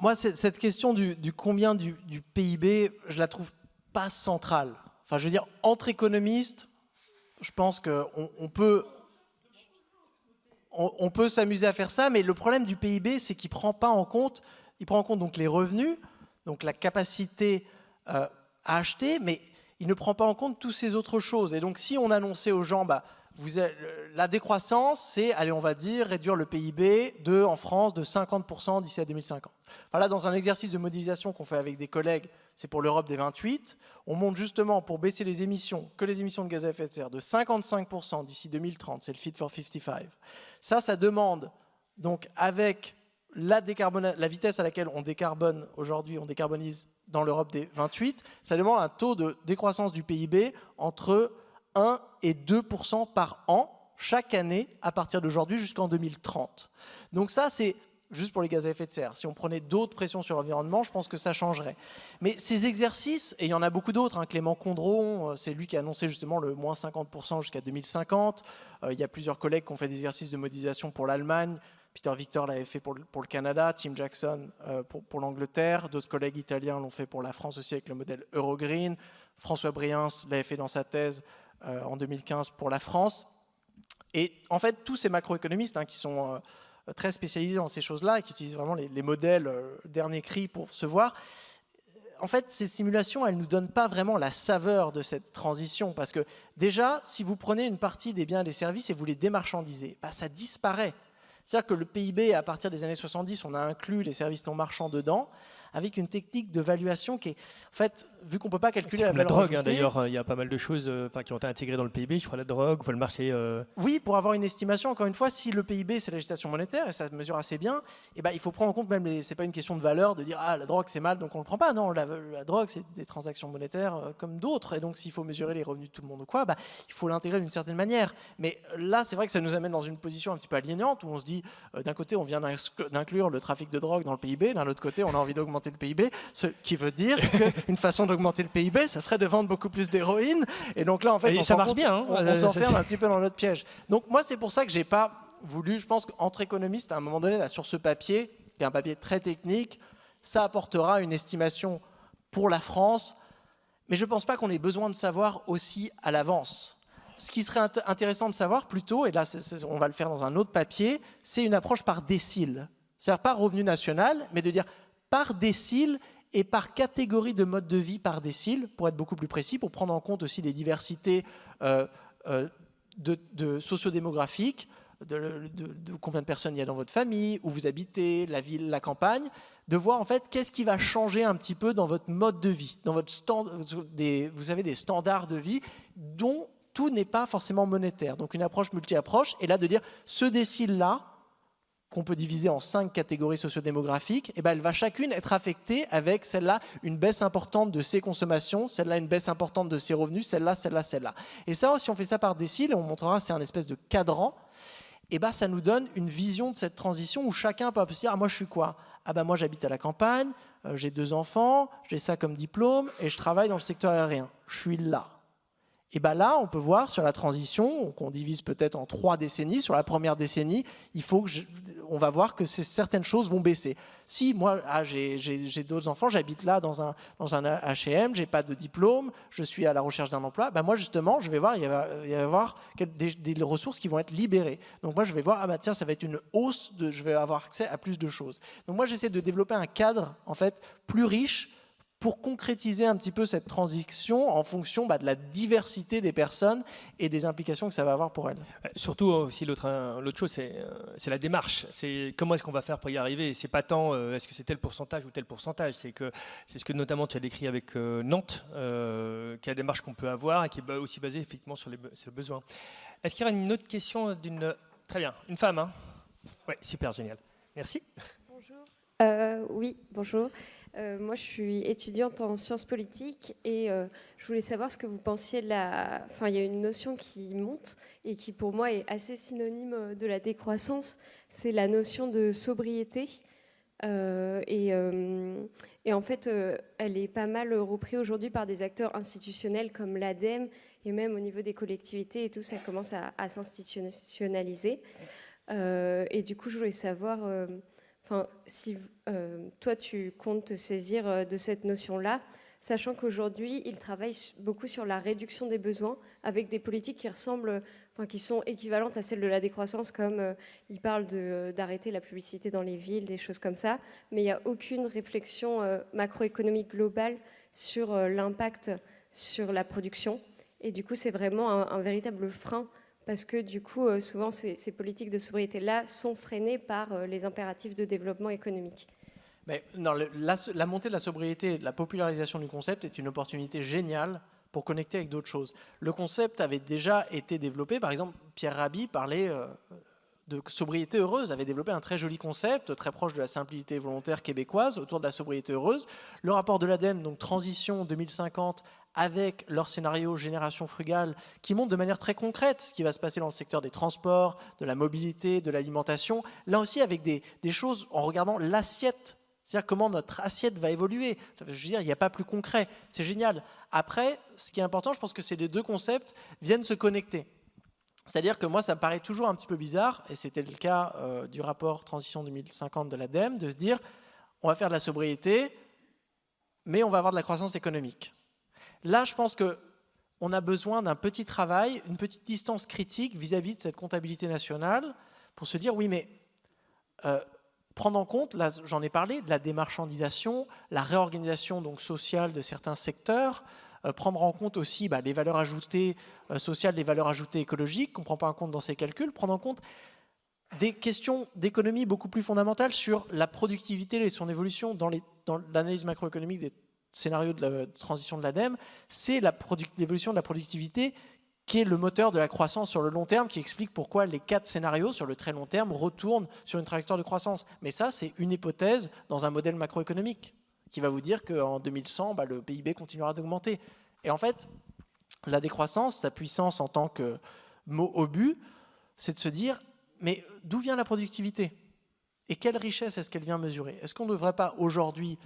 moi, cette question du combien du PIB, je la trouve pas centrale. Enfin, je veux dire, entre économistes, je pense qu'on peut s'amuser à faire ça, mais le problème du PIB, c'est qu'il prend en compte donc les revenus, donc la capacité à acheter, mais il ne prend pas en compte toutes ces autres choses. Et donc, si on annonçait aux gens, la décroissance, c'est, allez, on va dire, réduire le PIB en France de 50% d'ici à 2050. Voilà, dans un exercice de modélisation qu'on fait avec des collègues, c'est pour l'Europe des 28, on monte justement pour baisser les émissions de gaz à effet de serre de 55% d'ici 2030, c'est le Fit for 55. Ça demande, donc avec la vitesse à laquelle on décarbone aujourd'hui, on décarbonise dans l'Europe des 28, ça demande un taux de décroissance du PIB entre 1 et 2% par an, chaque année, à partir d'aujourd'hui jusqu'en 2030. Donc ça, c'est juste pour les gaz à effet de serre. Si on prenait d'autres pressions sur l'environnement, je pense que ça changerait. Mais ces exercices, et il y en a beaucoup d'autres, hein, Clément Condron, c'est lui qui a annoncé justement le moins 50% jusqu'à 2050. Il y a plusieurs collègues qui ont fait des exercices de modélisation pour l'Allemagne. Peter Victor l'avait fait pour le Canada, Tim Jackson pour l'Angleterre. D'autres collègues italiens l'ont fait pour la France aussi avec le modèle Eurogreen. François Briens l'avait fait dans sa thèse en 2015 pour la France. Et en fait, tous ces macroéconomistes qui sont très spécialisés dans ces choses-là et qui utilisent vraiment les modèles dernier cri pour se voir, en fait, ces simulations, elles ne nous donnent pas vraiment la saveur de cette transition. Parce que déjà, si vous prenez une partie des biens et des services et vous les démarchandisez, ça disparaît. C'est-à-dire que le PIB, à partir des années 70, on a inclus les services non marchands dedans, avec une technique de valuation qui est, en fait, vu qu'on ne peut pas calculer la valeur drogue, ajoutée, d'ailleurs, il y a pas mal de choses qui ont été intégrées dans le PIB, je crois la drogue, le marché... Oui, pour avoir une estimation, encore une fois, si le PIB c'est l'agitation monétaire, et ça mesure assez bien, il faut prendre en compte même, c'est pas une question de valeur, de dire ah la drogue c'est mal donc on le prend pas, non, la drogue c'est des transactions monétaires comme d'autres, et donc s'il faut mesurer les revenus de tout le monde ou quoi, il faut l'intégrer d'une certaine manière. Mais là c'est vrai que ça nous amène dans une position un petit peu aliénante, où on se dit d'un côté on vient d'inclure le trafic de drogue dans le PIB, d'un autre côté on a envie d'augmenter le PIB, ce qui veut dire qu'une façon d'augmenter le PIB, ça serait de vendre beaucoup plus d'héroïne. Et donc là, en fait, ça marche bien. Hein, on s'enferme un petit peu dans notre piège. Donc moi, c'est pour ça que j'ai pas voulu, je pense qu'entre économistes, à un moment donné, là, sur ce papier, qui est un papier très technique, ça apportera une estimation pour la France. Mais je ne pense pas qu'on ait besoin de savoir aussi à l'avance. Ce qui serait intéressant de savoir plutôt, et là, on va le faire dans un autre papier, c'est une approche par décile. C'est-à-dire pas revenu national, mais de dire par décile et par catégorie de mode de vie par décile, pour être beaucoup plus précis, pour prendre en compte aussi les diversités sociodémographiques, de combien de personnes il y a dans votre famille, où vous habitez, la ville, la campagne, de voir en fait qu'est-ce qui va changer un petit peu dans votre mode de vie, dans votre vous avez des standards de vie dont tout n'est pas forcément monétaire. Donc une approche multi-approche, et là de dire ce décile-là, qu'on peut diviser en 5 catégories sociodémographiques, elle va chacune être affectée avec celle-là une baisse importante de ses consommations, celle-là une baisse importante de ses revenus, celle-là, celle-là, celle-là. Et ça, si on fait ça par décile, on montrera, c'est un espèce de cadran, ça nous donne une vision de cette transition où chacun peut se dire ah, moi je suis quoi ? Moi j'habite à la campagne, j'ai 2 enfants, j'ai ça comme diplôme et je travaille dans le secteur aérien. Je suis là. Et là, on peut voir sur la transition, qu'on divise peut-être en 3 décennies. Sur la première décennie, on va voir que certaines choses vont baisser. Si moi, j'ai d'autres enfants, j'habite là dans un H&M, j'ai pas de diplôme, je suis à la recherche d'un emploi, moi justement, je vais voir, il va y avoir des ressources qui vont être libérées. Donc moi, je vais voir, tiens, ça va être une hausse, je vais avoir accès à plus de choses. Donc moi, j'essaie de développer un cadre, en fait, plus riche, pour concrétiser un petit peu cette transition en fonction de la diversité des personnes et des implications que ça va avoir pour elles. Surtout aussi l'autre chose, c'est la démarche. C'est comment est-ce qu'on va faire pour y arriver. C'est pas tant est-ce que c'est tel pourcentage ou tel pourcentage. C'est ce que notamment tu as décrit avec Nantes, qui est la démarche qu'on peut avoir et qui est aussi basée effectivement sur le besoin. Est-ce qu'il y aura une autre question Très bien, une femme, hein? Ouais, super, génial. Merci. Bonjour. Oui, bonjour. Moi, je suis étudiante en sciences politiques et je voulais savoir ce que vous pensiez de la... Enfin, il y a une notion qui monte et qui, pour moi, est assez synonyme de la décroissance. C'est la notion de sobriété. Et en fait, elle est pas mal reprise aujourd'hui par des acteurs institutionnels comme l'ADEME et même au niveau des collectivités et tout, ça commence à s'institutionnaliser. Et du coup, je voulais savoir... si toi, tu comptes te saisir de cette notion-là, sachant qu'aujourd'hui, ils travaillent beaucoup sur la réduction des besoins avec des politiques qui ressemblent, qui sont équivalentes à celles de la décroissance, comme ils parlent d'arrêter la publicité dans les villes, des choses comme ça, mais il n'y a aucune réflexion macroéconomique globale sur l'impact sur la production. Et du coup, c'est vraiment un véritable frein parce que du coup, souvent, ces politiques de sobriété-là sont freinées par les impératifs de développement économique. Mais non, la montée de la sobriété, la popularisation du concept est une opportunité géniale pour connecter avec d'autres choses. Le concept avait déjà été développé, par exemple, Pierre Rabhi parlait de sobriété heureuse, avait développé un très joli concept, très proche de la simplicité volontaire québécoise, autour de la sobriété heureuse. Le rapport de l'ADEME, donc Transition 2050, avec leur scénario Génération frugale, qui montre de manière très concrète ce qui va se passer dans le secteur des transports, de la mobilité, de l'alimentation, là aussi avec des choses en regardant l'assiette, c'est-à-dire comment notre assiette va évoluer. Je veux dire, il n'y a pas plus concret, c'est génial. Après, ce qui est important, je pense que c'est les deux concepts viennent se connecter. C'est-à-dire que moi, ça me paraît toujours un petit peu bizarre, et c'était le cas du rapport Transition 2050 de l'ADEME, de se dire, on va faire de la sobriété, mais on va avoir de la croissance économique. Là, je pense qu'on a besoin d'un petit travail, une petite distance critique vis-à-vis de cette comptabilité nationale pour se dire, oui, mais prendre en compte, là j'en ai parlé, de la démarchandisation, la réorganisation donc, sociale de certains secteurs, prendre en compte aussi les valeurs ajoutées sociales, les valeurs ajoutées écologiques, qu'on ne prend pas en compte dans ces calculs, prendre en compte des questions d'économie beaucoup plus fondamentales sur la productivité et son évolution dans l'analyse macroéconomique des scénario de la transition de l'ADEME, c'est l'évolution de la productivité qui est le moteur de la croissance sur le long terme, qui explique pourquoi les 4 scénarios sur le très long terme retournent sur une trajectoire de croissance. Mais ça, c'est une hypothèse dans un modèle macroéconomique qui va vous dire qu'en 2100, le PIB continuera d'augmenter. Et en fait, la décroissance, sa puissance en tant que mot obus, c'est de se dire, mais d'où vient la productivité? Et quelle richesse est-ce qu'elle vient mesurer? Est-ce qu'on ne devrait pas aujourd'hui,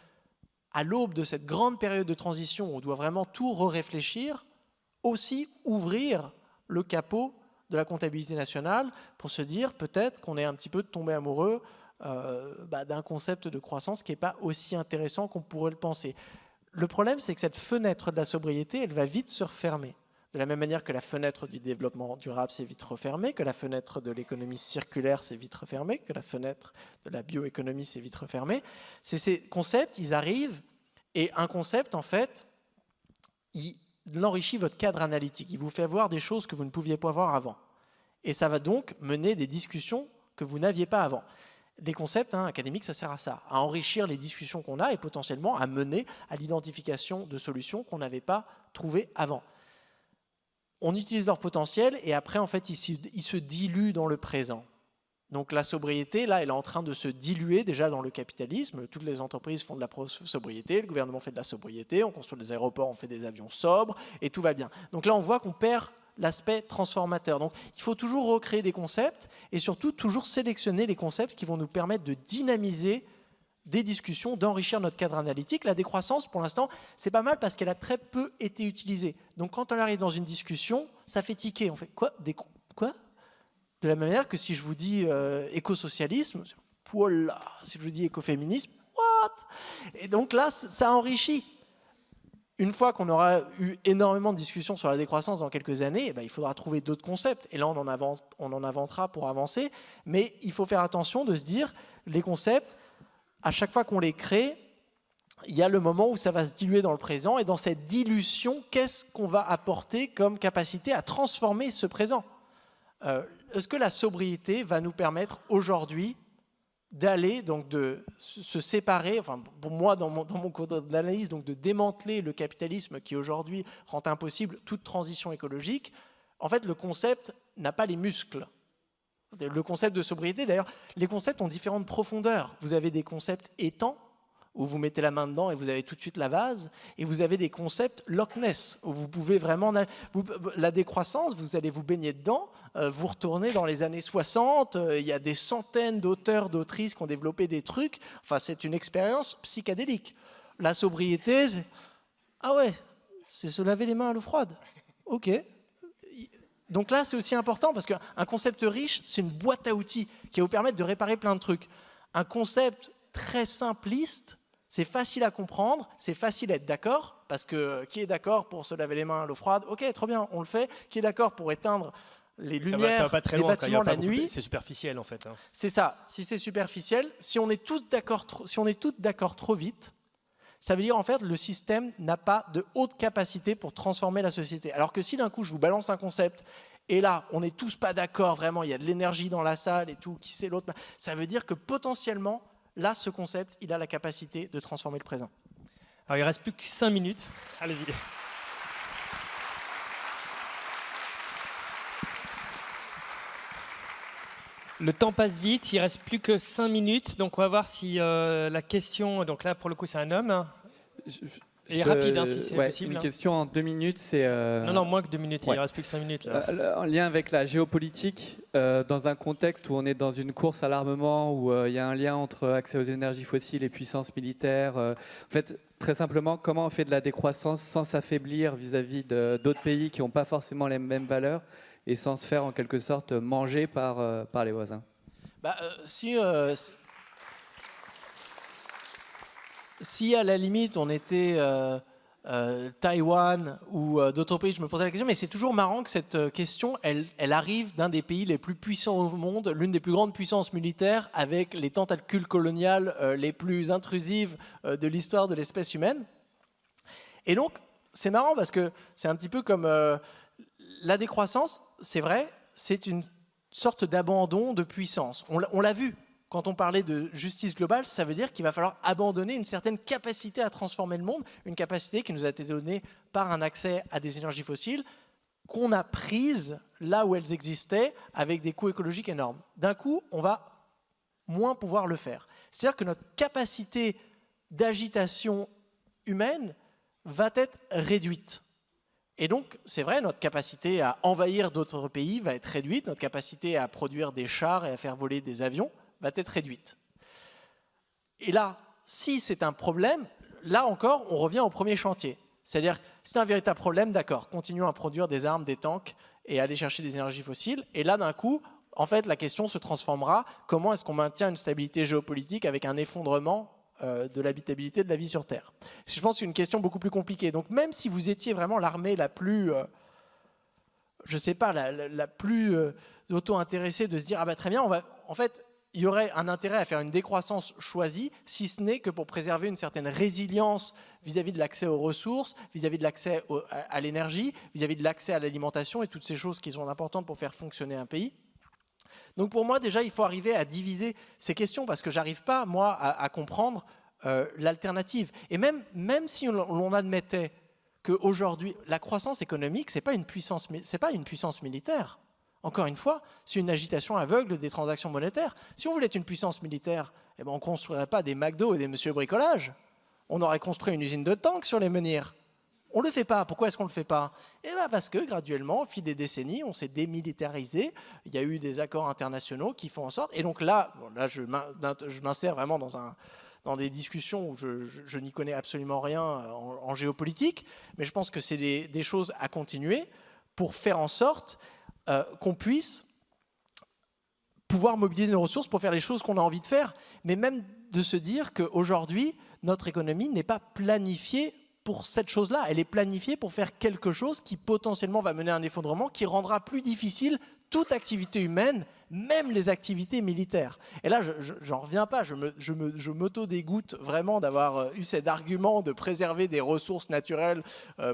à l'aube de cette grande période de transition où on doit vraiment tout réfléchir, aussi ouvrir le capot de la comptabilité nationale pour se dire peut-être qu'on est un petit peu tombé amoureux d'un concept de croissance qui n'est pas aussi intéressant qu'on pourrait le penser. Le problème, c'est que cette fenêtre de la sobriété, elle va vite se refermer. De la même manière que la fenêtre du développement durable s'est vite refermée, que la fenêtre de l'économie circulaire s'est vite refermée, que la fenêtre de la bioéconomie s'est vite refermée. Ces concepts, ils arrivent, et un concept, en fait, il enrichit votre cadre analytique. Il vous fait voir des choses que vous ne pouviez pas voir avant. Et ça va donc mener des discussions que vous n'aviez pas avant. Les concepts académiques, ça sert à ça, à enrichir les discussions qu'on a et potentiellement à mener à l'identification de solutions qu'on n'avait pas trouvées avant. On utilise leur potentiel et après, en fait, ils se diluent dans le présent. Donc la sobriété, là, elle est en train de se diluer déjà dans le capitalisme. Toutes les entreprises font de la sobriété, le gouvernement fait de la sobriété, on construit des aéroports, on fait des avions sobres et tout va bien. Donc là, on voit qu'on perd l'aspect transformateur. Donc il faut toujours recréer des concepts et surtout toujours sélectionner les concepts qui vont nous permettre de dynamiser des discussions, d'enrichir notre cadre analytique. La décroissance, pour l'instant, c'est pas mal parce qu'elle a très peu été utilisée. Donc quand on arrive dans une discussion, ça fait tiquer. On fait quoi? Quoi? De la même manière que si je vous dis écosocialisme, voilà. Si je vous dis écoféminisme, what? Et donc là, ça enrichit. Une fois qu'on aura eu énormément de discussions sur la décroissance dans quelques années, il faudra trouver d'autres concepts. Et là, on en inventera pour avancer. Mais il faut faire attention de se dire, les concepts, à chaque fois qu'on les crée, il y a le moment où ça va se diluer dans le présent. Et dans cette dilution, qu'est-ce qu'on va apporter comme capacité à transformer ce présent? Est-ce que la sobriété va nous permettre aujourd'hui d'aller, donc de se séparer, enfin pour moi dans mon cadre d'analyse, donc de démanteler le capitalisme qui aujourd'hui rend impossible toute transition écologique? En fait, le concept n'a pas les muscles Le concept de sobriété, d'ailleurs, les concepts ont différentes profondeurs. Vous avez des concepts étangs, où vous mettez la main dedans et vous avez tout de suite la vase, et vous avez des concepts Loch Ness, où vous pouvez vraiment... la décroissance, vous allez vous baigner dedans, vous retournez dans les années 60, il y a des centaines d'auteurs, d'autrices qui ont développé des trucs, enfin c'est une expérience psychédélique. La sobriété, ah ouais, c'est se laver les mains à l'eau froide. Ok. Donc là, c'est aussi important, parce qu'un concept riche, c'est une boîte à outils qui va vous permettre de réparer plein de trucs. Un concept très simpliste, c'est facile à comprendre, c'est facile à être d'accord, parce que qui est d'accord pour se laver les mains à l'eau froide? Ok, trop bien, on le fait. Qui est d'accord pour éteindre les lumières ça va pas très des loin, bâtiments la nuit? C'est superficiel en fait. Hein. C'est ça. Si c'est superficiel, si on est tous d'accord trop vite, ça veut dire en fait le système n'a pas de haute capacité pour transformer la société. Alors que si d'un coup je vous balance un concept et là on n'est tous pas d'accord vraiment, il y a de l'énergie dans la salle et tout, qui c'est l'autre, ça veut dire que potentiellement là ce concept il a la capacité de transformer le présent. Alors il reste plus que 5 minutes. Allez-y. Le temps passe vite, il reste plus que 5 minutes, donc on va voir si la question, donc là pour le coup c'est un homme, et rapide hein, si c'est possible. Une question en 2 minutes, c'est... Non, moins que 2 minutes, ouais. Il reste plus que 5 minutes. Là. En lien avec la géopolitique, dans un contexte où on est dans une course à l'armement, où il y a un lien entre accès aux énergies fossiles et puissance militaire, en fait, très simplement, comment on fait de la décroissance sans s'affaiblir vis-à-vis d'autres pays qui n'ont pas forcément les mêmes valeurs et sans se faire en quelque sorte manger par les voisins? Si à la limite on était Taïwan ou d'autres pays, je me posais la question, mais c'est toujours marrant que cette question, elle arrive d'un des pays les plus puissants au monde, l'une des plus grandes puissances militaires, avec les tentacules coloniales les plus intrusives de l'histoire de l'espèce humaine. Et donc, c'est marrant parce que c'est un petit peu comme la décroissance, c'est vrai, c'est une sorte d'abandon de puissance. On l'a vu. Quand on parlait de justice globale, ça veut dire qu'il va falloir abandonner une certaine capacité à transformer le monde, une capacité qui nous a été donnée par un accès à des énergies fossiles qu'on a prises là où elles existaient avec des coûts écologiques énormes. D'un coup, on va moins pouvoir le faire. C'est-à-dire que notre capacité d'agitation humaine va être réduite. Et donc, c'est vrai, notre capacité à envahir d'autres pays va être réduite, notre capacité à produire des chars et à faire voler des avions va être réduite. Et là, si c'est un problème, là encore, on revient au premier chantier. C'est-à-dire, si c'est un véritable problème, d'accord, continuons à produire des armes, des tanks et aller chercher des énergies fossiles. Et là, d'un coup, en fait, la question se transformera. Comment est-ce qu'on maintient une stabilité géopolitique avec un effondrement de l'habitabilité de la vie sur Terre? Je pense que c'est une question beaucoup plus compliquée. Donc, même si vous étiez vraiment l'armée la plus... je ne sais pas, la plus auto-intéressée de se dire, ah bah très bien, on va... En fait, il y aurait un intérêt à faire une décroissance choisie, si ce n'est que pour préserver une certaine résilience vis-à-vis de l'accès aux ressources, vis-à-vis de l'accès à l'énergie, vis-à-vis de l'accès à l'alimentation et toutes ces choses qui sont importantes pour faire fonctionner un pays. Donc pour moi, déjà, il faut arriver à diviser ces questions parce que je n'arrive pas, moi, à comprendre l'alternative. Et même si l'on admettait qu'aujourd'hui, la croissance économique, ce n'est pas une puissance militaire. Encore une fois, c'est une agitation aveugle des transactions monétaires. Si on voulait être une puissance militaire, eh ben on ne construirait pas des McDo et des Monsieur Bricolage. On aurait construit une usine de tanks sur les menhirs. On ne le fait pas. Pourquoi est-ce qu'on ne le fait pas? Eh ben parce que graduellement, au fil des décennies, on s'est démilitarisé. Il y a eu des accords internationaux qui font en sorte. Et donc là je m'insère vraiment dans des discussions où je n'y connais absolument rien en géopolitique. Mais je pense que c'est des choses à continuer pour faire en sorte qu'on puisse pouvoir mobiliser nos ressources pour faire les choses qu'on a envie de faire, mais même de se dire qu'aujourd'hui, notre économie n'est pas planifiée pour cette chose-là. Elle est planifiée pour faire quelque chose qui potentiellement va mener à un effondrement, qui rendra plus difficile toute activité humaine, même les activités militaires. Et là, j'en reviens pas, je m'auto-dégoûte vraiment d'avoir eu cet argument de préserver des ressources naturelles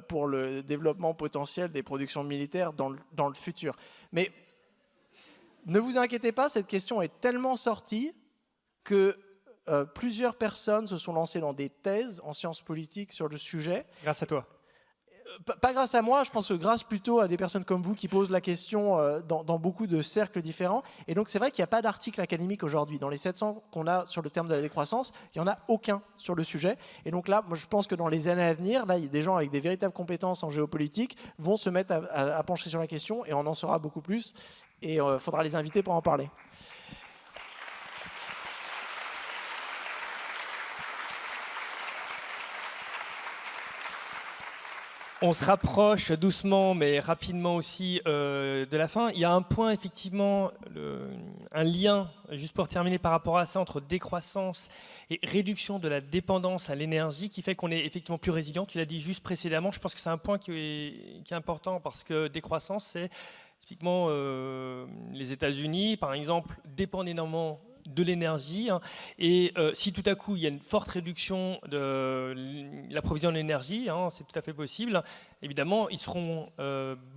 pour le développement potentiel des productions militaires dans le futur. Mais ne vous inquiétez pas, cette question est tellement sortie que plusieurs personnes se sont lancées dans des thèses en sciences politiques sur le sujet. Grâce à toi. Pas grâce à moi, je pense que grâce plutôt à des personnes comme vous qui posent la question dans beaucoup de cercles différents. Et donc c'est vrai qu'il n'y a pas d'article académique aujourd'hui. Dans les 700 qu'on a sur le terme de la décroissance, il n'y en a aucun sur le sujet. Et donc là, moi, je pense que dans les années à venir, là, il y a des gens avec des véritables compétences en géopolitique vont se mettre à pencher sur la question et on en saura beaucoup plus. Et il faudra les inviter pour en parler. On se rapproche doucement, mais rapidement aussi de la fin. Il y a un point, effectivement, un lien, juste pour terminer par rapport à ça, entre décroissance et réduction de la dépendance à l'énergie, qui fait qu'on est effectivement plus résilient. Tu l'as dit juste précédemment. Je pense que c'est un point qui est important, parce que décroissance, c'est typiquement les États-Unis, par exemple, dépendent énormément de l'énergie, et si tout à coup il y a une forte réduction de l'approvisionnement en énergie, c'est tout à fait possible, évidemment ils seront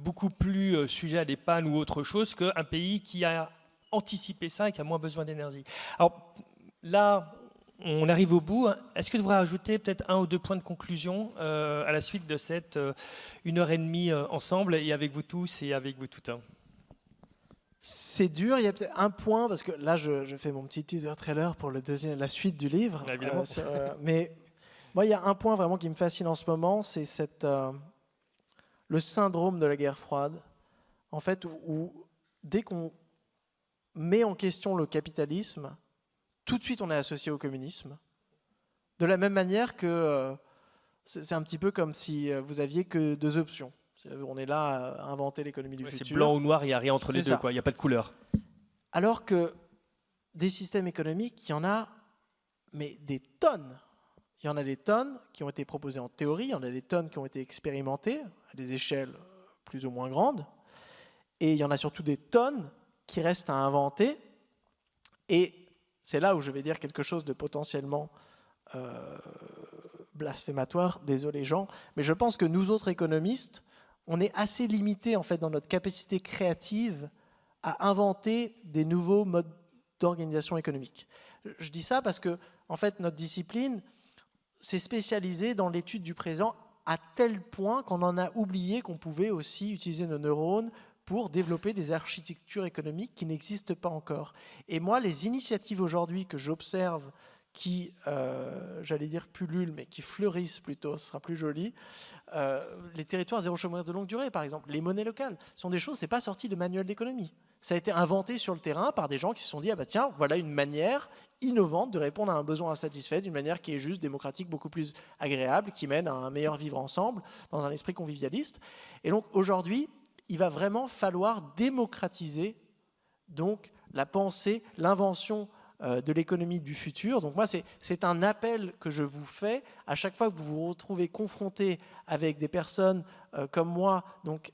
beaucoup plus sujets à des pannes ou autre chose qu'un pays qui a anticipé ça et qui a moins besoin d'énergie. Alors là, on arrive au bout. Est-ce que tu devrais ajouter peut-être 1 ou 2 points de conclusion à la suite de cette 1h30 ensemble, et avec vous tous et avec vous toutes? C'est dur, il y a peut-être un point, parce que là je fais mon petit teaser trailer pour la suite du livre. Évidemment. Mais moi il y a un point vraiment qui me fascine en ce moment, c'est le syndrome de la guerre froide. En fait, où dès qu'on met en question le capitalisme, tout de suite on est associé au communisme. De la même manière que c'est un petit peu comme si vous aviez que 2 options. On est là à inventer l'économie du futur. C'est blanc ou noir, il n'y a rien entre les deux, ça. il n'y a pas de couleur. Alors que des systèmes économiques, il y en a mais des tonnes. Il y en a des tonnes qui ont été proposées en théorie, il y en a des tonnes qui ont été expérimentées à des échelles plus ou moins grandes, et il y en a surtout des tonnes qui restent à inventer. Et c'est là où je vais dire quelque chose de potentiellement blasphématoire, désolé Jean, mais je pense que nous autres économistes, on est assez limités en fait dans notre capacité créative à inventer des nouveaux modes d'organisation économique. Je dis ça parce que en fait notre discipline s'est spécialisée dans l'étude du présent à tel point qu'on en a oublié qu'on pouvait aussi utiliser nos neurones pour développer des architectures économiques qui n'existent pas encore. Et moi, les initiatives aujourd'hui que j'observe qui, j'allais dire pullulent, mais qui fleurissent plutôt, ce sera plus joli. Les territoires zéro chômeur de longue durée, par exemple, les monnaies locales, sont des choses, c'est pas sorti de manuel d'économie. Ça a été inventé sur le terrain par des gens qui se sont dit, ah bah tiens, voilà une manière innovante de répondre à un besoin insatisfait, d'une manière qui est juste, démocratique, beaucoup plus agréable, qui mène à un meilleur vivre ensemble, dans un esprit convivialiste. Et donc aujourd'hui, il va vraiment falloir démocratiser donc la pensée, l'invention de l'économie du futur. Donc moi, c'est un appel que je vous fais à chaque fois que vous vous retrouvez confrontés avec des personnes comme moi, donc,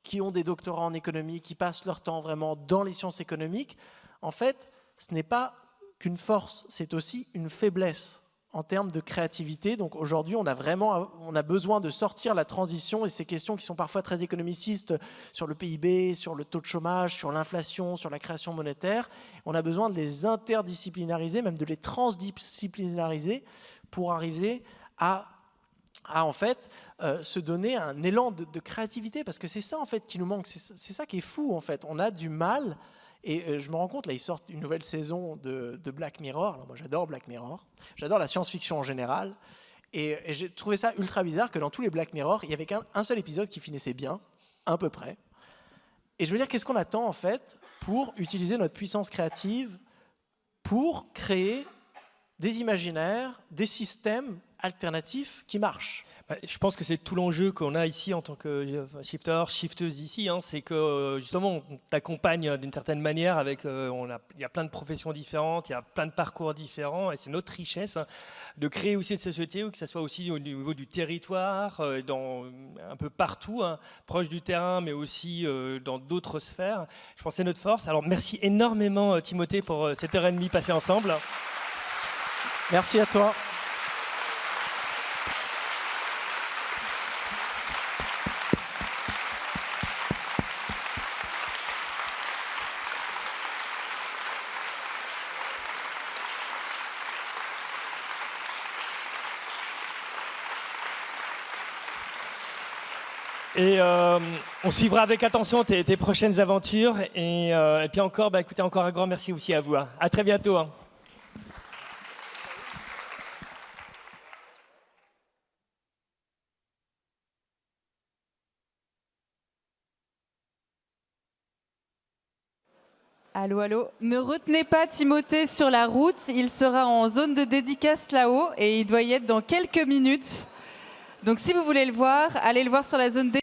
qui ont des doctorats en économie, qui passent leur temps vraiment dans les sciences économiques. En fait, ce n'est pas qu'une force, c'est aussi une faiblesse en termes de créativité. Donc aujourd'hui, on a besoin de sortir la transition et ces questions qui sont parfois très économicistes sur le PIB, sur le taux de chômage, sur l'inflation, sur la création monétaire. On a besoin de les interdisciplinariser, même de les transdisciplinariser pour arriver à en fait se donner un élan de créativité, parce que c'est ça en fait qui nous manque, c'est ça qui est fou en fait. On a du mal. Et je me rends compte, là, ils sortent une nouvelle saison de Black Mirror. Alors moi, j'adore Black Mirror. J'adore la science-fiction en général. Et j'ai trouvé ça ultra bizarre que dans tous les Black Mirror, il n'y avait qu'un seul épisode qui finissait bien, à peu près. Et je veux dire, qu'est-ce qu'on attend, en fait, pour utiliser notre puissance créative pour créer des imaginaires, des systèmes alternatifs qui marchent? Je pense que c'est tout l'enjeu qu'on a ici en tant que shifter, shifteuse ici, c'est que justement on t'accompagne d'une certaine manière avec, il y a plein de professions différentes, il y a plein de parcours différents, et c'est notre richesse de créer aussi cette société, que ce soit aussi au niveau du territoire, un peu partout, proche du terrain, mais aussi dans d'autres sphères. Je pense que c'est notre force. Alors merci énormément Timothée pour cette heure et demie passée ensemble. Merci à toi. Et on suivra avec attention tes prochaines aventures. Et puis encore, écoutez, encore un grand merci aussi à vous. Hein. À très bientôt. Hein. Allô, allô. Ne retenez pas Timothée sur la route. Il sera en zone de dédicace là-haut et il doit y être dans quelques minutes. Donc si vous voulez le voir, allez le voir sur la zone dédicace.